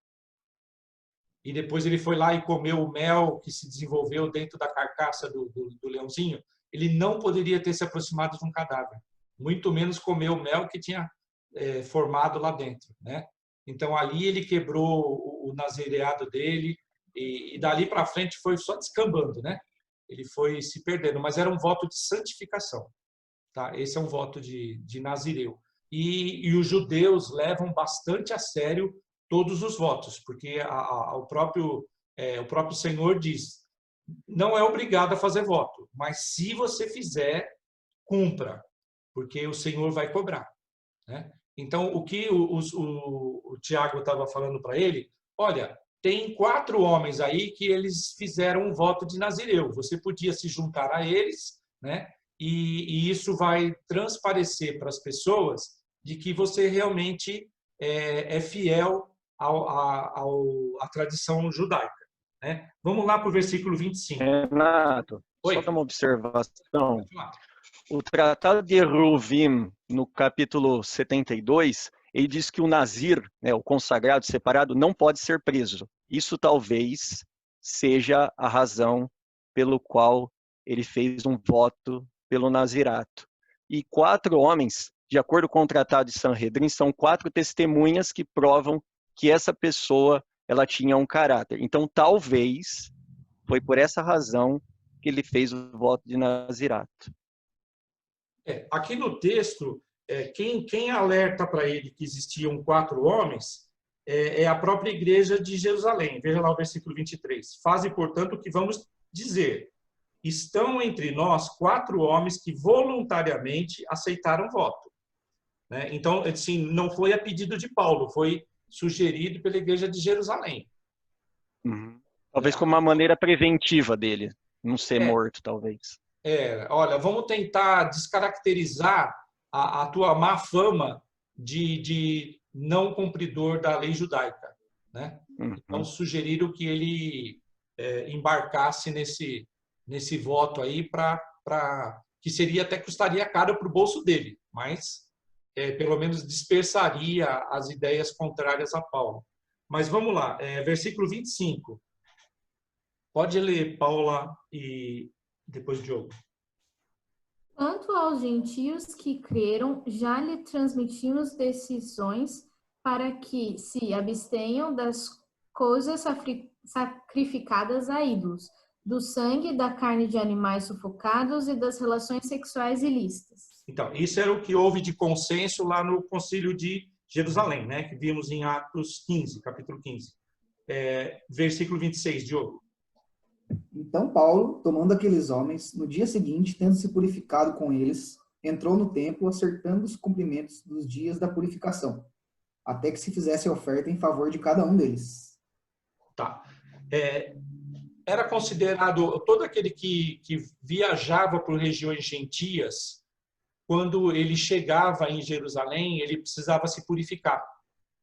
e depois ele foi lá e comeu o mel que se desenvolveu dentro da carcaça do leãozinho. Ele não poderia ter se aproximado de um cadáver, muito menos comer o mel que tinha formado lá dentro, né? Então ali ele quebrou o nazireado dele e dali para frente foi só descambando, né? Ele foi se perdendo, mas era um voto de santificação, tá? Esse é um voto de nazireu. E os judeus levam bastante a sério todos os votos, porque o próprio Senhor diz, não é obrigado a fazer voto, mas se você fizer, cumpra, porque o Senhor vai cobrar, né? Então, o que o Tiago estava falando para ele, olha, tem 4 homens aí que eles fizeram um voto de nazireu, você podia se juntar a eles, né? E isso vai transparecer para as pessoas de que você realmente é fiel à tradição judaica, né? Vamos lá para o versículo 25. Renato, Oi. só uma observação. O Tratado de Eruvim, no capítulo 72, ele diz que o nazir, né, o consagrado, separado, não pode ser preso. Isso talvez seja a razão pelo qual ele fez um voto pelo nazirato. E 4 homens, de acordo com o Tratado de Sanhedrin, são 4 testemunhas que provam que essa pessoa ela tinha um caráter. Então, talvez, foi por essa razão que ele fez o voto de nazirato. Aqui no texto, quem alerta para ele que existiam 4 homens é a própria igreja de Jerusalém. Veja lá o versículo 23. Faze, portanto, o que vamos dizer. Estão entre nós 4 homens que voluntariamente aceitaram o voto. Né? Então, assim, não foi a pedido de Paulo, foi sugerido pela igreja de Jerusalém. Uhum. Talvez como uma maneira preventiva dele, não ser morto, talvez. Olha, vamos tentar descaracterizar a tua má fama de não cumpridor da lei judaica. Né? Então, sugeriram que ele embarcasse nesse voto aí, que seria até custaria caro para o bolso dele, mas pelo menos dispersaria as ideias contrárias a Paulo. Mas vamos lá, versículo 25. Pode ler, Paula, e depois Diogo. Quanto aos gentios que creram, já lhe transmitimos decisões para que se abstenham das coisas sacrificadas a ídolos, do sangue, da carne de animais sufocados e das relações sexuais ilícitas. Então, isso era o que houve de consenso lá no Concílio de Jerusalém, né? Que vimos em Atos 15, capítulo 15. Versículo 26, Diogo. Então Paulo, tomando aqueles homens, no dia seguinte, tendo se purificado com eles, entrou no templo, acertando os cumprimentos dos dias da purificação, até que se fizesse oferta em favor de cada um deles. Tá. Era considerado todo aquele que viajava por regiões gentias, quando ele chegava em Jerusalém, ele precisava se purificar.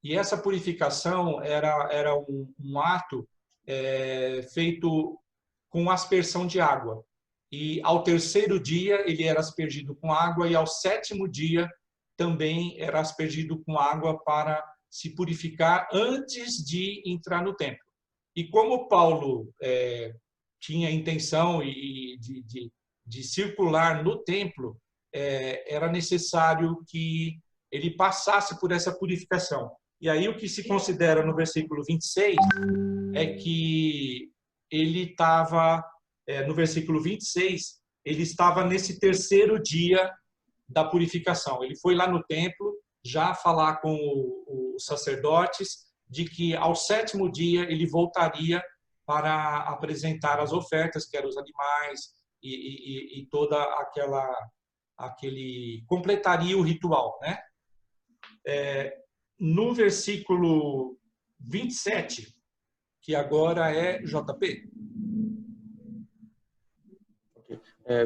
E essa purificação era um ato feito com aspersão de água. E ao 3º dia ele era aspergido com água e ao 7º dia também era aspergido com água para se purificar antes de entrar no templo. E como Paulo tinha a intenção de circular no templo, era necessário que ele passasse por essa purificação. E aí o que se considera no versículo 26 é que ele estava, no versículo 26, ele estava nesse 3º dia da purificação. Ele foi lá no templo já falar com os sacerdotes de que ao 7º dia ele voltaria para apresentar as ofertas, que eram os animais e toda aquele completaria o ritual, né? No versículo 27, que agora é JP.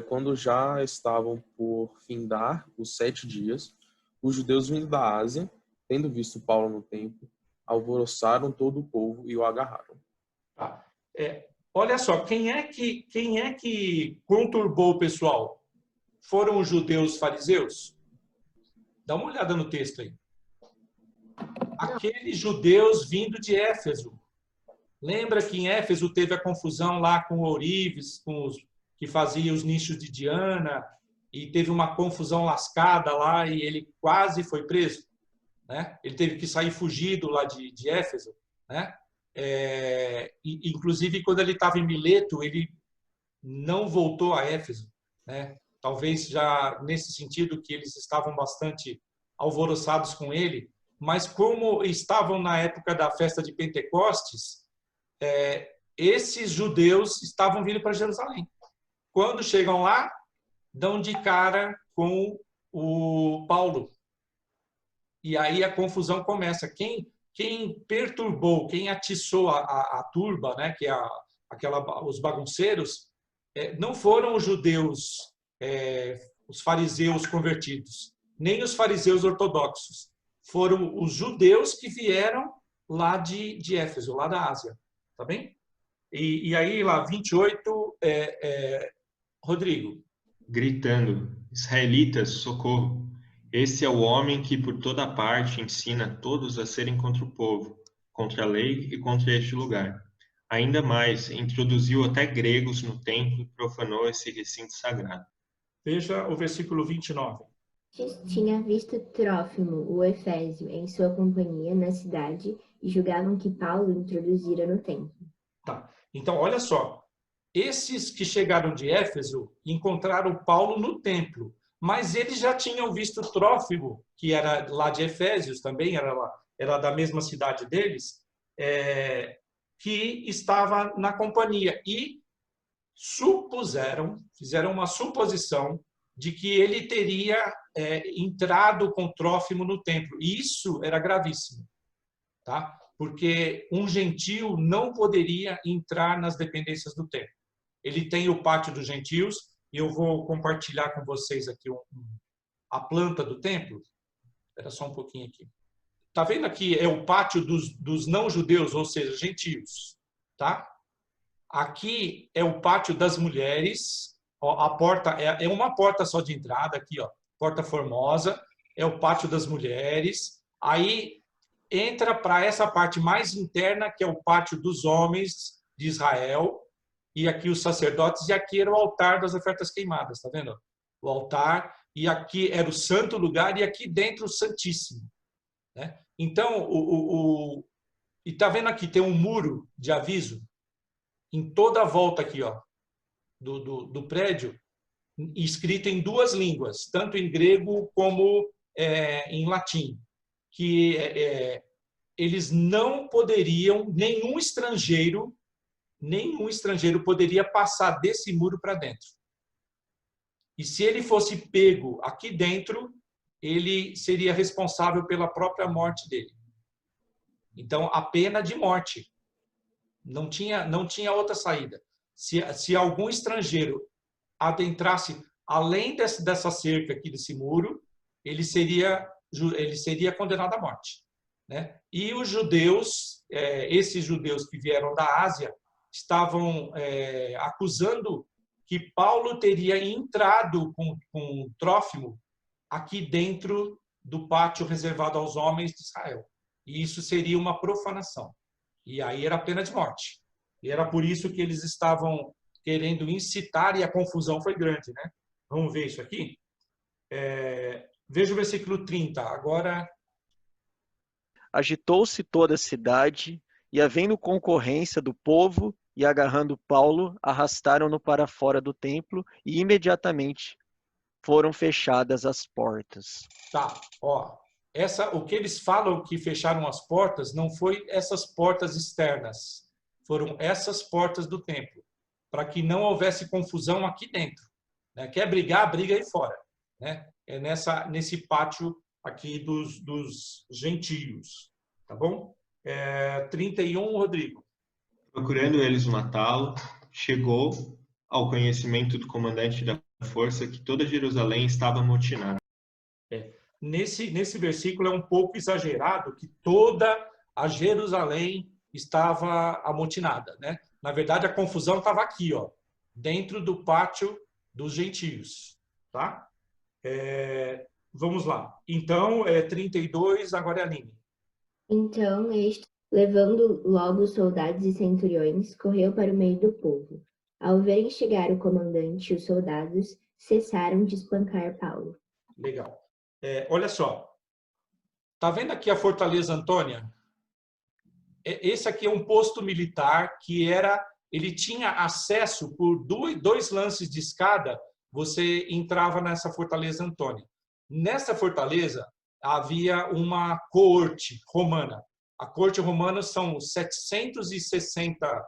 Quando já estavam por findar os 7 dias, os judeus vindo da Ásia, tendo visto Paulo no templo, alvoroçaram todo o povo e o agarraram. Tá. Olha só, quem é que conturbou o pessoal? Foram os judeus fariseus? Dá uma olhada no texto aí. Aqueles judeus vindo de Éfeso. Lembra que em Éfeso teve a confusão lá com ourives, com os que faziam os nichos de Diana, e teve uma confusão lascada lá e ele quase foi preso, né? Ele teve que sair fugido lá de Éfeso, né? Inclusive, quando ele estava em Mileto, ele não voltou a Éfeso, né? Talvez já nesse sentido que eles estavam bastante alvoroçados com ele, mas como estavam na época da festa de Pentecostes, esses judeus estavam vindo para Jerusalém. Quando chegam lá, dão de cara com o Paulo. E aí a confusão começa. Quem perturbou, quem atiçou a turba, né, que é os bagunceiros, não foram os judeus, os fariseus convertidos, nem os fariseus ortodoxos. Foram os judeus que vieram lá de Éfeso, lá da Ásia. Tá bem? E aí, lá, 28, Rodrigo. Gritando, israelitas, socorro! Esse é o homem que por toda parte ensina todos a serem contra o povo, contra a lei e contra este lugar. Ainda mais, introduziu até gregos no templo e profanou esse recinto sagrado. Veja o versículo 29. Tinha visto Trófimo, o Efésio, em sua companhia na cidade e julgavam que Paulo introduzira no templo. Tá. Então, olha só. Esses que chegaram de Éfeso encontraram Paulo no templo. Mas eles já tinham visto Trófimo, que era lá de Efésios também, era da mesma cidade deles, que estava na companhia. E fizeram uma suposição de que ele teria entrado com Trófimo no templo. E isso era gravíssimo, tá? Porque um gentio não poderia entrar nas dependências do templo. Ele tem o pátio dos gentios, e eu vou compartilhar com vocês aqui a planta do templo. Espera só um pouquinho aqui. Tá vendo aqui? É o pátio dos não-judeus, ou seja, gentios, tá? Aqui é o pátio das mulheres. Ó, a porta é uma porta só de entrada aqui, ó. Porta Formosa, é o pátio das mulheres. Aí entra para essa parte mais interna, que é o pátio dos homens de Israel, e aqui os sacerdotes, e aqui era o altar das ofertas queimadas, tá vendo? O altar, e aqui era o santo lugar, e aqui dentro o santíssimo, né? Então, e tá vendo aqui, tem um muro de aviso em toda a volta aqui, ó, do prédio, escrito em duas línguas, tanto em grego como em latim, que eles não poderiam, nenhum estrangeiro poderia passar desse muro para dentro. E se ele fosse pego aqui dentro, ele seria responsável pela própria morte dele. Então, a pena de morte. Não tinha outra saída. Se algum estrangeiro adentrasse além dessa cerca aqui, desse muro, ele seria condenado à morte, né? E os judeus, esses judeus que vieram da Ásia, estavam acusando que Paulo teria entrado com Trófimo aqui dentro do pátio reservado aos homens de Israel. E isso seria uma profanação. E aí era pena de morte. E era por isso que eles estavam querendo incitar, e a confusão foi grande, né? Vamos ver isso aqui? Veja o versículo 30. Agora... Agitou-se toda a cidade, e havendo concorrência do povo, e agarrando Paulo, arrastaram-no para fora do templo, e imediatamente foram fechadas as portas. Tá, ó. O que eles falam que fecharam as portas não foi essas portas externas, foram essas portas do templo, para que não houvesse confusão aqui dentro, né? Quer brigar, briga aí fora, né? É nesse pátio aqui dos gentios, tá bom? 31, Rodrigo. Procurando eles matá-lo, chegou ao conhecimento do comandante da força que toda Jerusalém estava amotinada. Nesse versículo é um pouco exagerado que toda a Jerusalém estava amotinada, né? Na verdade, a confusão estava aqui, ó, dentro do pátio dos gentios, tá? Vamos lá. Então, 32, agora é a Aline. Então, este, levando logo os soldados e centuriões, correu para o meio do povo. Ao verem chegar o comandante e os soldados, cessaram de espancar Paulo. Legal. Olha só. Tá vendo aqui a Fortaleza Antônia? Esse aqui é um posto militar que ele tinha acesso por dois lances de escada, você entrava nessa Fortaleza Antônia. Nessa fortaleza havia uma coorte romana. A corte romana são 760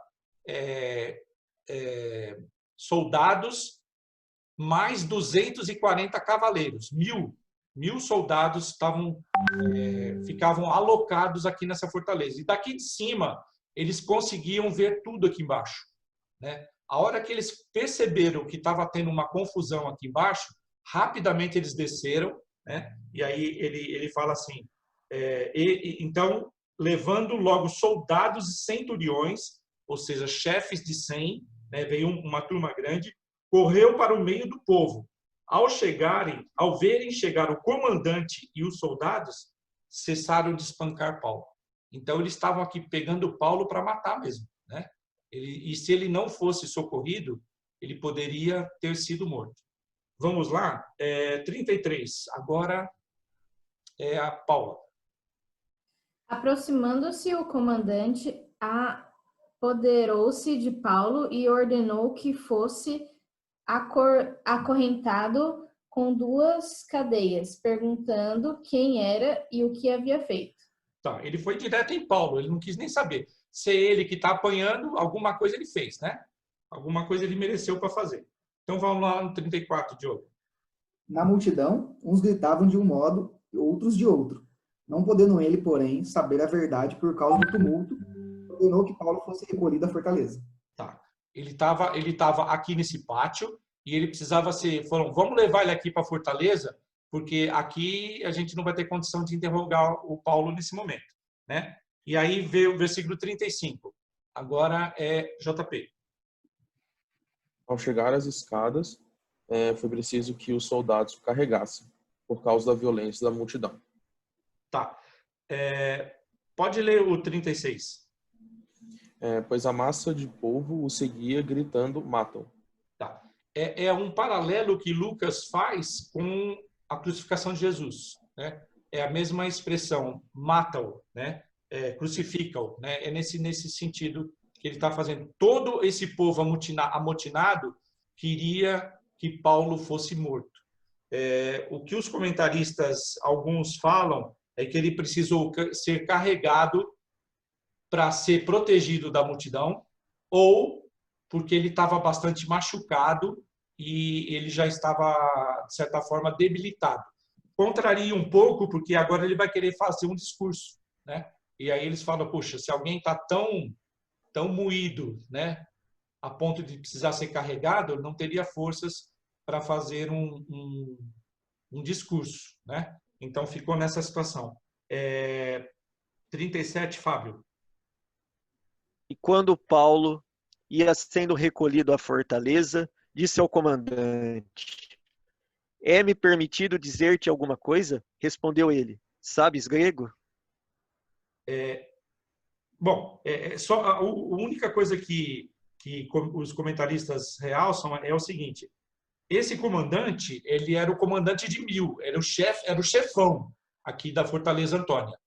soldados, mais 240 cavaleiros. 1.000 soldados ficavam alocados aqui nessa fortaleza. E daqui de cima, eles conseguiam ver tudo aqui embaixo, né? A hora que eles perceberam que estava tendo uma confusão aqui embaixo, rapidamente eles desceram, né? E aí ele fala assim, então, levando logo soldados e centuriões, ou seja, chefes de 100, né? Veio uma turma grande, correu para o meio do povo. Ao verem chegar o comandante e os soldados, cessaram de espancar Paulo. Então, eles estavam aqui pegando Paulo para matar mesmo, né? E se ele não fosse socorrido, ele poderia ter sido morto. Vamos lá? 33. Agora é a Paula. Aproximando-se o comandante, apoderou-se de Paulo e ordenou que fosse acorrentado com 2 cadeias, perguntando quem era e o que havia feito. Tá, ele foi direto em Paulo, ele não quis nem saber. Se é ele que está apanhando, alguma coisa ele fez, né? Alguma coisa ele mereceu para fazer. Então vamos lá no 34, Diogo. Na multidão, uns gritavam de um modo, outros de outro. Não podendo ele, porém, saber a verdade por causa do tumulto, ordenou que Paulo fosse recolhido à fortaleza. Tá. Ele tava aqui nesse pátio e ele precisava ser... Falaram, vamos levar ele aqui para a fortaleza, porque aqui a gente não vai ter condição de interrogar o Paulo nesse momento, né? E aí veio o versículo 35. Agora é JP. Ao chegar às escadas, foi preciso que os soldados o carregassem, por causa da violência da multidão. Tá. Pode ler o 36. Pois a massa de povo o seguia gritando, matam. Tá. É um paralelo que Lucas faz com a crucificação de Jesus, né? É a mesma expressão, matam, né? Crucificam, né? É nesse sentido que ele está fazendo. Todo esse povo amotinado queria que Paulo fosse morto. O que os comentaristas, alguns falam, é que ele precisou ser carregado para ser protegido da multidão, ou porque ele estava bastante machucado e ele já estava, de certa forma, debilitado. Contraria um pouco, porque agora ele vai querer fazer um discurso, né? E aí eles falam, poxa, se alguém está tão moído, né, a ponto de precisar ser carregado, ele não teria forças para fazer um discurso, né? Então ficou nessa situação. 37, Fábio. E quando Paulo ia sendo recolhido à fortaleza, disse ao comandante: é-me permitido dizer-te alguma coisa? Respondeu ele: sabes grego? Bom, só a única coisa que os comentaristas realçam é o seguinte: esse comandante, ele era o comandante de 1000, era o chefão aqui da Fortaleza Antônia.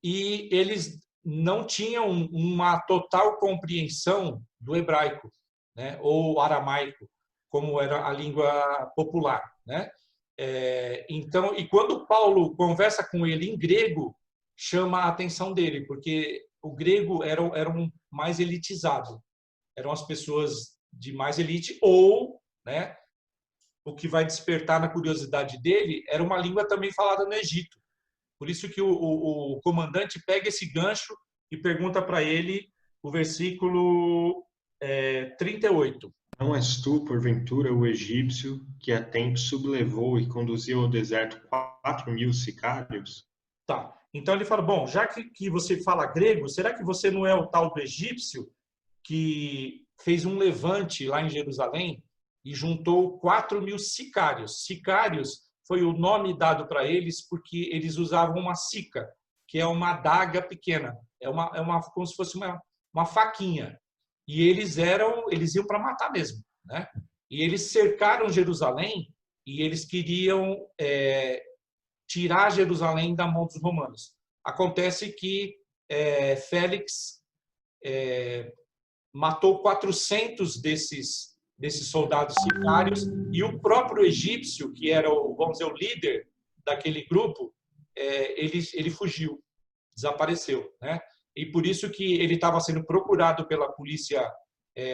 E eles não tinham uma total compreensão do hebraico, né, ou aramaico, como era a língua popular, né? Então, e quando Paulo conversa com ele em grego, chama a atenção dele, porque o grego era um mais elitizado, eram as pessoas de mais elite, ou, né, o que vai despertar na curiosidade dele, era uma língua também falada no Egito. Por isso que o comandante pega esse gancho e pergunta para ele o versículo 38. Não és tu, porventura, o egípcio, que a tempo sublevou e conduziu ao deserto 4.000 sicários? Tá. Então ele fala, bom, já que você fala grego, será que você não é o tal do egípcio que fez um levante lá em Jerusalém e juntou 4.000 sicários? Sicários foi o nome dado para eles porque eles usavam uma sica, que é uma adaga pequena. É como se fosse uma faquinha. E eles iam para matar mesmo, né? E eles cercaram Jerusalém e eles queriam tirar Jerusalém da mão dos romanos. Acontece que Félix matou 400 desses soldados sicários e o próprio egípcio, que era vamos dizer, o líder daquele grupo, ele fugiu, desapareceu, né? E por isso que ele estava sendo procurado pela polícia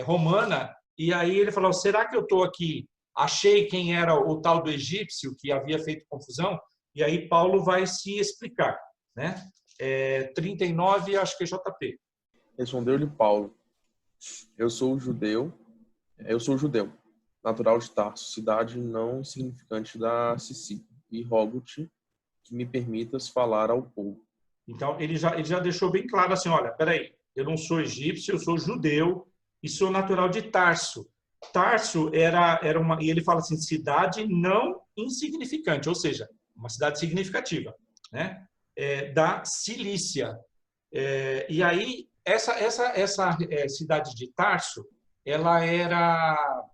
romana, e aí ele falou, será que eu estou aqui, achei quem era o tal do egípcio que havia feito confusão? E aí Paulo vai se explicar, né? 39, acho que é JP. Respondeu-lhe Paulo: eu sou judeu, natural de Tarso, cidade não insignificante da Sicília, e rogo-te que me permitas falar ao povo. Então, ele já deixou bem claro assim, olha, peraí, eu não sou egípcio, eu sou judeu e sou natural de Tarso. Tarso era uma, e ele fala assim, cidade não insignificante, ou seja, uma cidade significativa, né? Da Cilícia. E aí, essa cidade de Tarso, ela era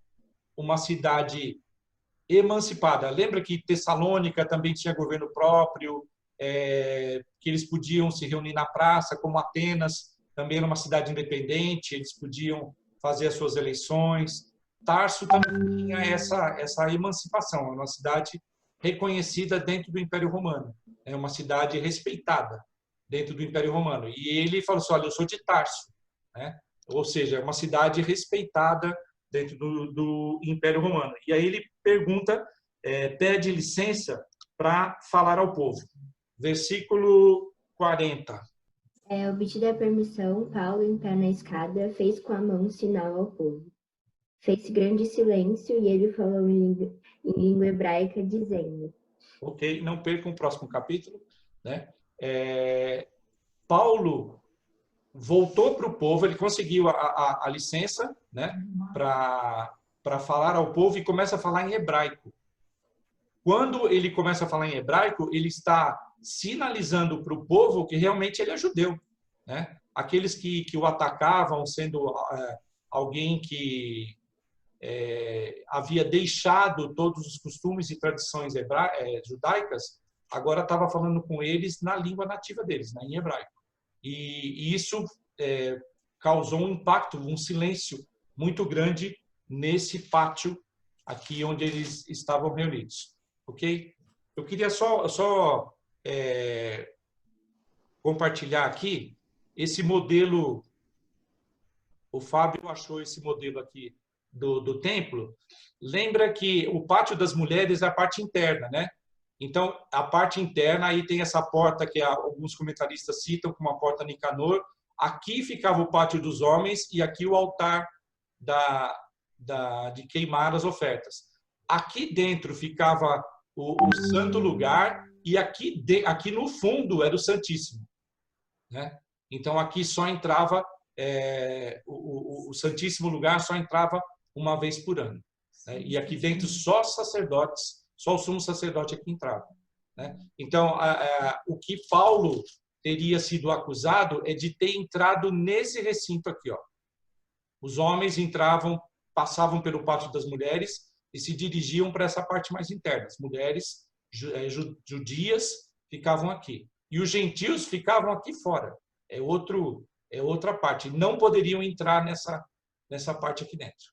uma cidade emancipada. Lembra que Tessalônica também tinha governo próprio, que eles podiam se reunir na praça, como Atenas, também era uma cidade independente, eles podiam fazer as suas eleições. Tarso também tinha essa emancipação, é uma cidade reconhecida dentro do Império Romano, é uma cidade respeitada dentro do Império Romano. E ele falou assim, olha, eu sou de Tarso, né? Ou seja, é uma cidade respeitada dentro do Império Romano. E aí ele pergunta, pede licença para falar ao povo. Versículo 40. Obtida a permissão, Paulo, em pé na escada, fez com a mão sinal ao povo. Fez grande silêncio e ele falou em língua hebraica, dizendo... Ok, não percam o próximo capítulo, né? Paulo voltou para o povo, ele conseguiu a licença, né, para falar ao povo e começa a falar em hebraico. Quando ele começa a falar em hebraico, ele está sinalizando para o povo que realmente ele é judeu, né? Aqueles que o atacavam, sendo alguém que havia deixado todos os costumes e tradições judaicas, agora estava falando com eles na língua nativa deles, né, em hebraico. E isso causou um impacto, um silêncio muito grande nesse pátio aqui onde eles estavam reunidos. Ok? Eu queria só compartilhar aqui esse modelo. O Fábio achou esse modelo aqui do templo. Lembra que o pátio das mulheres é a parte interna, né? Então, a parte interna, aí tem essa porta que alguns comentaristas citam como a porta Nicanor. Aqui ficava o pátio dos homens e aqui o altar de queimar as ofertas. Aqui dentro ficava o santo lugar e aqui no fundo era o Santíssimo, né? Então, aqui só entrava, o Santíssimo Lugar só entrava uma vez por ano, né? E aqui dentro só sacerdotes, só o sumo sacerdote aqui entrava, né? Então, o que Paulo teria sido acusado é de ter entrado nesse recinto aqui, ó. Os homens entravam, passavam pelo pátio das mulheres e se dirigiam para essa parte mais interna. As mulheres judias ficavam aqui. E os gentios ficavam aqui fora. É outra parte. Não poderiam entrar nessa parte aqui dentro.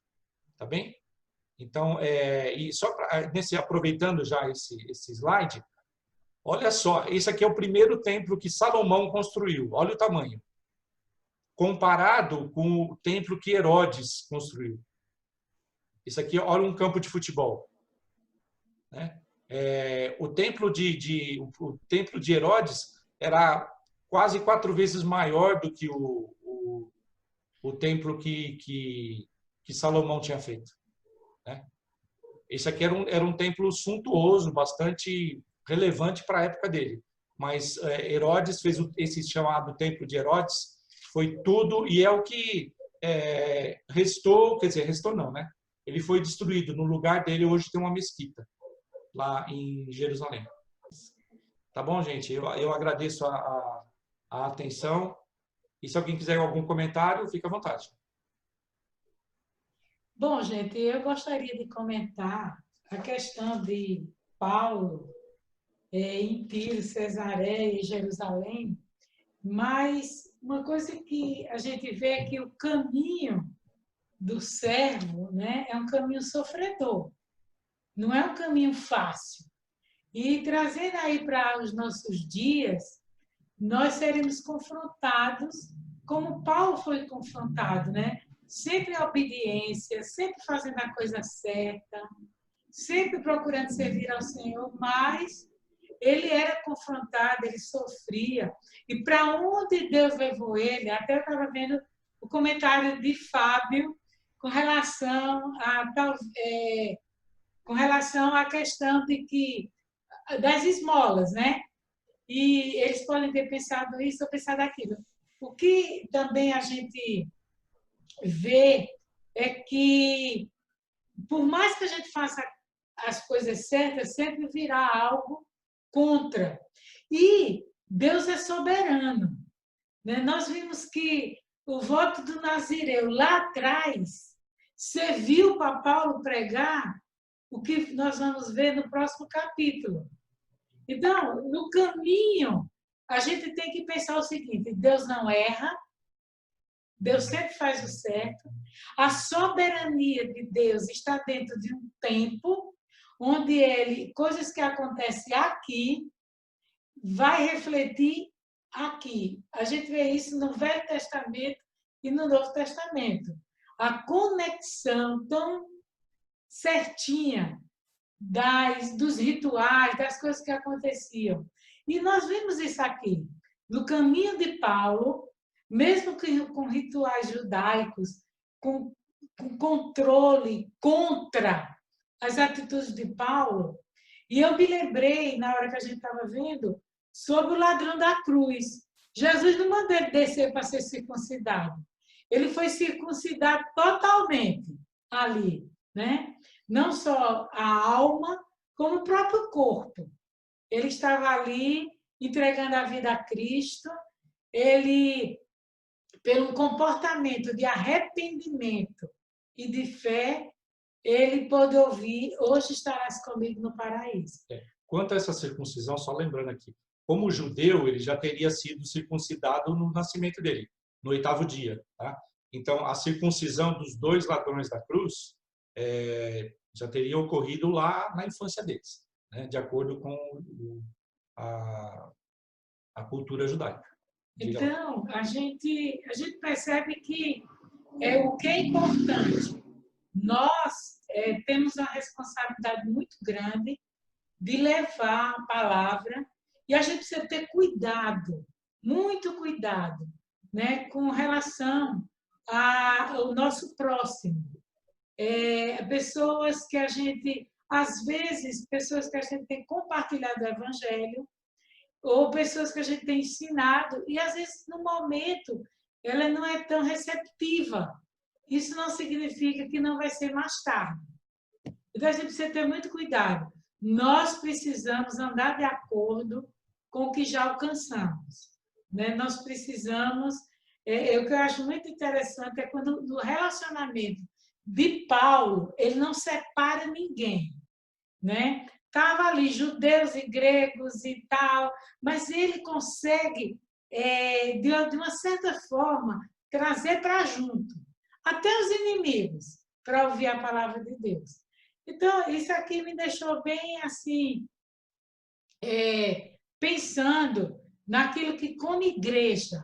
Tá bem? Então, e só aproveitando já esse slide, olha só, esse aqui é o primeiro templo que Salomão construiu. Olha o tamanho. Comparado com o templo que Herodes construiu. Isso aqui, olha um campo de futebol, né? O templo de Herodes era quase 4 vezes maior do que o templo que Salomão tinha feito, né? Esse aqui era um templo suntuoso, bastante relevante para a época dele. Mas Herodes fez esse chamado templo de Herodes, foi tudo, e é o que restou, quer dizer, restou não, né? Ele foi destruído. No lugar dele, hoje tem uma mesquita, lá em Jerusalém. Tá bom, gente? Eu agradeço a atenção. E se alguém quiser algum comentário, fica à vontade. Bom, gente, eu gostaria de comentar a questão de Paulo em Tiro, Cesareia e Jerusalém, mas uma coisa que a gente vê é que o caminho do servo, né, é um caminho sofredor, não é um caminho fácil. E trazendo aí para os nossos dias, nós seremos confrontados como Paulo foi confrontado, né? Sempre a obediência, sempre fazendo a coisa certa, sempre procurando servir ao Senhor, mas ele era confrontado, ele sofria. E para onde Deus levou ele, até eu estava vendo o comentário de Fábio com relação à questão das esmolas, né? E eles podem ter pensado isso ou pensado aquilo. O que também a gente vê é que, por mais que a gente faça as coisas certas, sempre virá algo contra. E Deus é soberano, né? Nós vimos que o voto do Nazireu lá atrás serviu para Paulo pregar o que nós vamos ver no próximo capítulo. Então, no caminho, a gente tem que pensar o seguinte: Deus não erra, Deus sempre faz o certo. A soberania de Deus está dentro de um tempo onde coisas que acontecem aqui, vai refletir aqui. A gente vê isso no Velho Testamento e no Novo Testamento. A conexão tão certinha dos rituais, das coisas que aconteciam. E nós vimos isso aqui. No caminho de Paulo, mesmo com rituais judaicos, com controle contra as atitudes de Paulo, e eu me lembrei, na hora que a gente estava vendo, sobre o ladrão da cruz. Jesus não mandou ele descer para ser circuncidado. Ele foi circuncidado totalmente ali, né? Não só a alma, como o próprio corpo. Ele estava ali entregando a vida a Cristo. Ele, pelo comportamento de arrependimento e de fé, ele pôde ouvir: hoje estarás comigo no paraíso. Quanto a essa circuncisão, só lembrando aqui, como judeu, ele já teria sido circuncidado no nascimento dele, no 8º dia. Tá? Então, a circuncisão dos 2 ladrões da cruz já teria ocorrido lá na infância deles, né? De acordo com a cultura judaica. Então, a gente percebe que o que é importante. Nós temos uma responsabilidade muito grande de levar a palavra, e a gente precisa ter cuidado, muito cuidado, né, com relação ao nosso próximo. Pessoas que a gente, às vezes, pessoas que a gente tem compartilhado o evangelho, ou pessoas que a gente tem ensinado, e às vezes, no momento, ela não é tão receptiva. Isso não significa que não vai ser mais tarde. Então, a gente precisa ter muito cuidado. Nós precisamos andar de acordo com o que já alcançamos, né? Nós precisamos... o que eu acho muito interessante é quando, no relacionamento de Paulo, ele não separa ninguém, né? Estava ali judeus e gregos e tal, mas ele consegue, de uma certa forma, trazer para junto, até os inimigos, para ouvir a palavra de Deus. Então, isso aqui me deixou bem assim, pensando naquilo que, como igreja,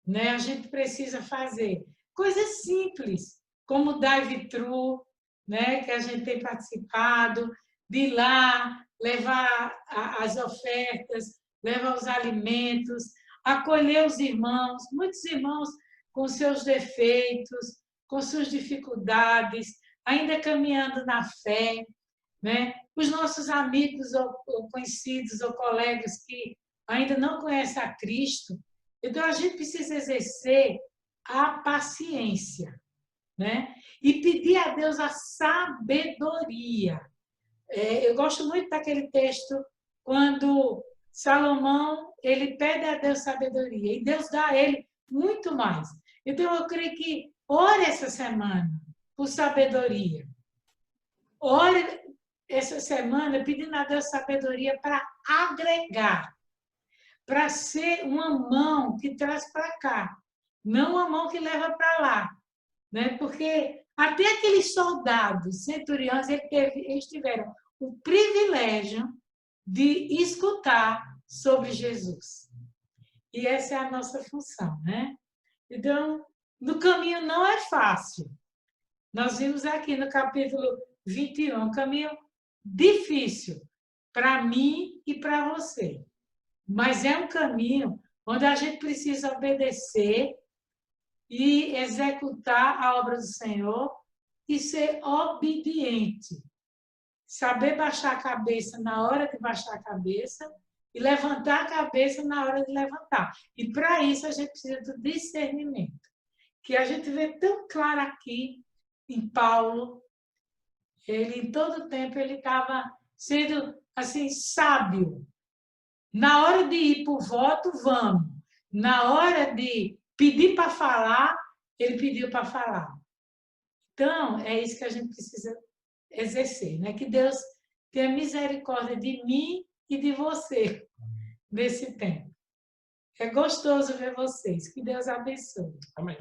né, a gente precisa fazer. Coisas simples, como o drive-thru, né, que a gente tem participado, de ir lá, levar as ofertas, levar os alimentos, acolher os irmãos, muitos irmãos com seus defeitos, com suas dificuldades, ainda caminhando na fé, né? Os nossos amigos ou conhecidos ou colegas que ainda não conhecem a Cristo. Então, a gente precisa exercer a paciência, né? E pedir a Deus a sabedoria. Eu gosto muito daquele texto quando Salomão ele pede a Deus sabedoria e Deus dá a ele muito mais. Então, eu creio que ore essa semana por sabedoria. Ore essa semana pedindo a Deus sabedoria para agregar, para ser uma mão que traz para cá, não uma mão que leva para lá, né? Porque até aqueles soldados centuriões, eles tiveram o privilégio de escutar sobre Jesus. E essa é a nossa função, né? Então, no caminho não é fácil. Nós vimos aqui no capítulo 21, um caminho difícil para mim e para você. Mas é um caminho onde a gente precisa obedecer e executar a obra do Senhor e ser obediente. Saber baixar a cabeça na hora de baixar a cabeça e levantar a cabeça na hora de levantar. E para isso a gente precisa do discernimento, que a gente vê tão claro aqui em Paulo. Ele, em todo tempo, ele estava sendo assim, sábio. Na hora de ir para o voto, vamos. Na hora de pedir para falar, ele pediu para falar. Então, é isso que a gente precisa exercer, né? Que Deus tenha misericórdia de mim e de você nesse tempo. É gostoso ver vocês. Que Deus abençoe. Amém.